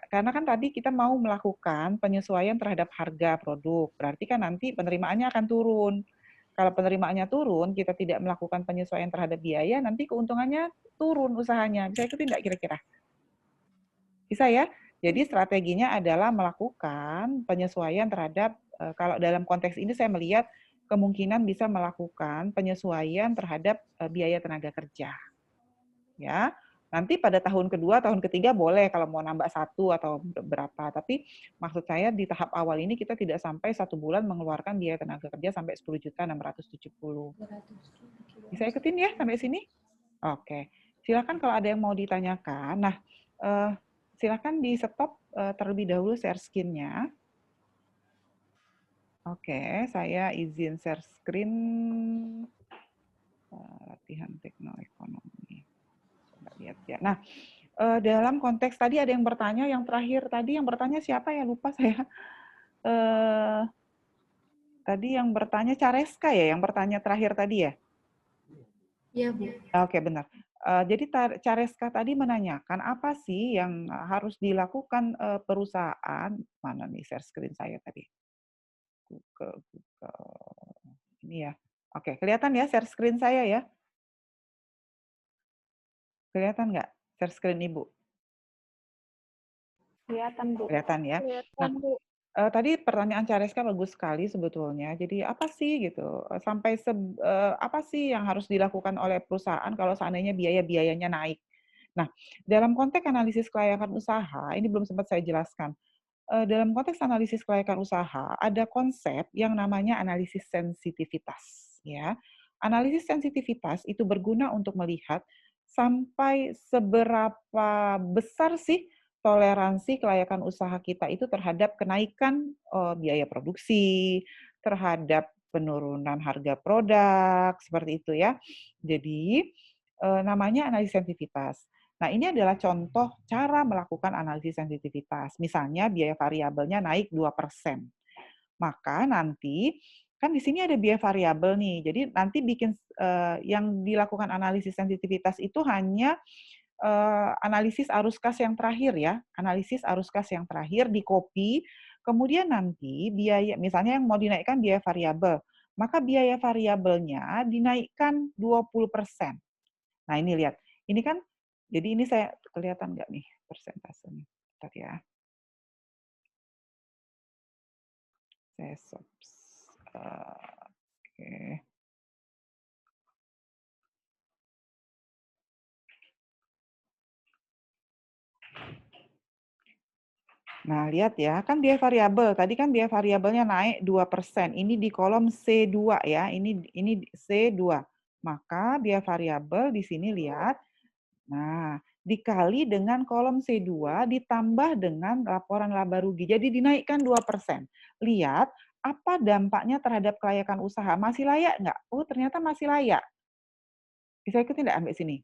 kan tadi kita mau melakukan penyesuaian terhadap harga produk, berarti kan nanti penerimaannya akan turun. Kalau penerimaannya turun, kita tidak melakukan penyesuaian terhadap biaya, nanti keuntungannya turun usahanya. Bisa ikutin nggak kira-kira? Bisa ya? Jadi strateginya adalah melakukan penyesuaian terhadap, kalau dalam konteks ini saya melihat kemungkinan bisa melakukan penyesuaian terhadap biaya tenaga kerja. Ya, nanti pada tahun kedua, tahun ketiga boleh kalau mau nambah 1 atau berapa. Tapi maksud saya di tahap awal ini kita tidak sampai 1 bulan mengeluarkan biaya tenaga kerja sampai 10.670.000. Bisa ikutin ya sampai sini? Oke. Silakan kalau ada yang mau ditanyakan. Nah, silakan di stop terlebih dahulu share screen-nya. Oke, saya izin share screen latihan teknoekonomi. Coba lihat ya. Nah, Dalam konteks tadi ada yang bertanya, yang terakhir tadi yang bertanya siapa ya? Lupa saya. Tadi yang bertanya Careska ya, yang bertanya terakhir tadi ya? Iya, Bu. Oke, benar. Jadi Careska tadi menanyakan apa sih yang harus dilakukan perusahaan, mana nih share screen saya tadi? Google. Ini ya. Oke, kelihatan ya share screen saya ya? Kelihatan nggak share screen Ibu? Kelihatan, Bu. Kelihatan ya. Nah, Kelihatan, Bu. tadi pertanyaan Careska bagus sekali sebetulnya. Jadi apa sih gitu, apa sih yang harus dilakukan oleh perusahaan kalau seandainya biaya-biayanya naik? Nah, dalam konteks analisis kelayakan usaha, ini belum sempat saya jelaskan. Dalam konteks analisis kelayakan usaha, ada konsep yang namanya analisis sensitivitas. Ya, analisis sensitivitas itu berguna untuk melihat sampai seberapa besar sih toleransi kelayakan usaha kita itu terhadap kenaikan biaya produksi, terhadap penurunan harga produk, seperti itu ya. Jadi, namanya analisis sensitivitas. Nah, ini adalah contoh cara melakukan analisis sensitivitas. Misalnya biaya variabelnya naik 2%. Maka nanti kan di sini ada biaya variabel nih. Jadi nanti yang dilakukan analisis sensitivitas itu hanya analisis arus kas yang terakhir ya. Analisis arus kas yang terakhir di-copy, kemudian nanti biaya misalnya yang mau dinaikkan biaya variabel, maka biaya variabelnya dinaikkan 20%. Nah, ini lihat. Ini kan, jadi ini saya kelihatan nggak nih persentasenya? Bentar ya. Saya oke. Nah, lihat ya, kan biaya variabel. Tadi kan biaya variabelnya naik 2%. Ini di kolom C2 ya. Ini C2. Maka biaya variabel di sini lihat. Nah, dikali dengan kolom C2 ditambah dengan laporan laba rugi. Jadi dinaikkan 2%. Lihat, apa dampaknya terhadap kelayakan usaha? Masih layak nggak? Oh, ternyata masih layak. Bisa ikutin nggak sampai sini?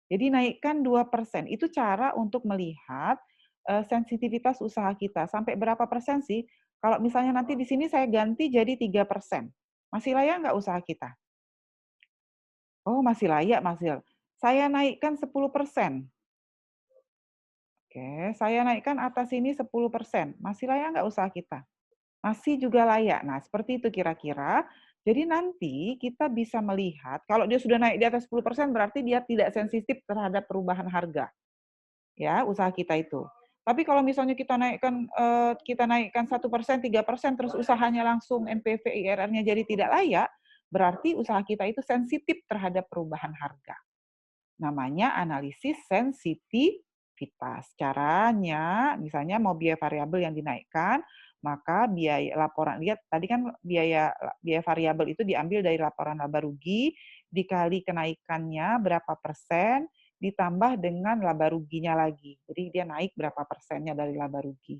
Jadi naikkan 2%. Itu cara untuk melihat sensitivitas usaha kita. Sampai berapa persen sih? Kalau misalnya nanti di sini saya ganti jadi 3%. Masih layak nggak usaha kita? Oh, masih layak, masih. Saya naikkan 10%. Oke, saya naikkan atas ini 10%. Masih layak nggak usaha kita? Masih juga layak. Nah, seperti itu kira-kira. Jadi nanti kita bisa melihat, kalau dia sudah naik di atas 10%, berarti dia tidak sensitif terhadap perubahan harga. Ya, usaha kita itu. Tapi kalau misalnya kita naikkan 1%, 3%, terus usahanya langsung NPV IRR-nya jadi tidak layak, berarti usaha kita itu sensitif terhadap perubahan harga. Namanya analisis sensitivitas. Caranya, misalnya mau biaya variabel yang dinaikkan, maka biaya laporan, lihat tadi kan biaya variabel itu diambil dari laporan laba rugi, dikali kenaikannya berapa persen, ditambah dengan laba ruginya lagi. Jadi dia naik berapa persennya dari laba rugi.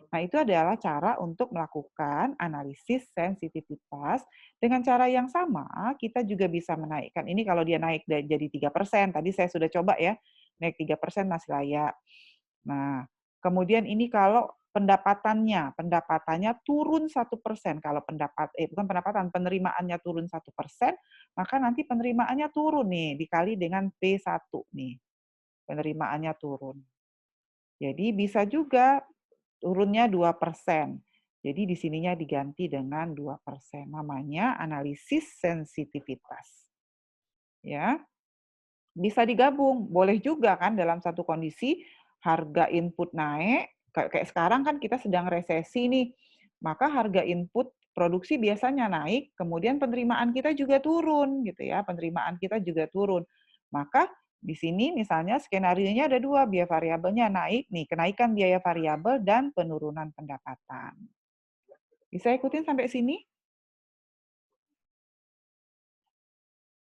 Nah, itu adalah cara untuk melakukan analisis sensitivitas. Dengan cara yang sama, kita juga bisa menaikkan. Ini kalau dia naik jadi 3%, tadi saya sudah coba ya, naik 3% masih layak. Nah, kemudian ini kalau pendapatannya turun 1%. Kalau bukan pendapatan, penerimaannya turun 1%, maka nanti penerimaannya turun nih, dikali dengan P1 nih. Penerimaannya turun. Jadi bisa juga turunnya 2%. Jadi di sininya diganti dengan 2%. Namanya analisis sensitivitas. Ya. Bisa digabung, boleh juga kan dalam satu kondisi harga input naik, kayak sekarang kan kita sedang resesi nih. Maka harga input produksi biasanya naik, kemudian penerimaan kita juga turun gitu ya, penerimaan kita juga turun. Maka di sini misalnya skenario-nya ada dua, biaya variabelnya naik nih, kenaikan biaya variabel dan penurunan pendapatan. Bisa ikutin sampai sini?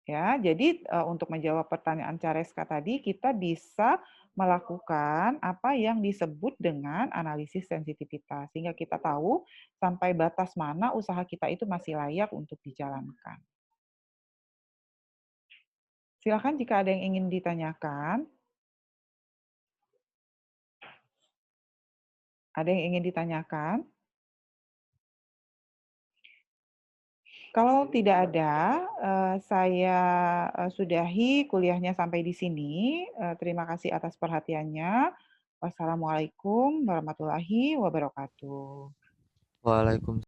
Ya, jadi untuk menjawab pertanyaan Careska tadi, kita bisa melakukan apa yang disebut dengan analisis sensitivitas, sehingga kita tahu sampai batas mana usaha kita itu masih layak untuk dijalankan. Silakan jika ada yang ingin ditanyakan. Ada yang ingin ditanyakan? Kalau tidak ada, saya sudahi kuliahnya sampai di sini. Terima kasih atas perhatiannya. Wassalamualaikum warahmatullahi wabarakatuh. Waalaikumsalam.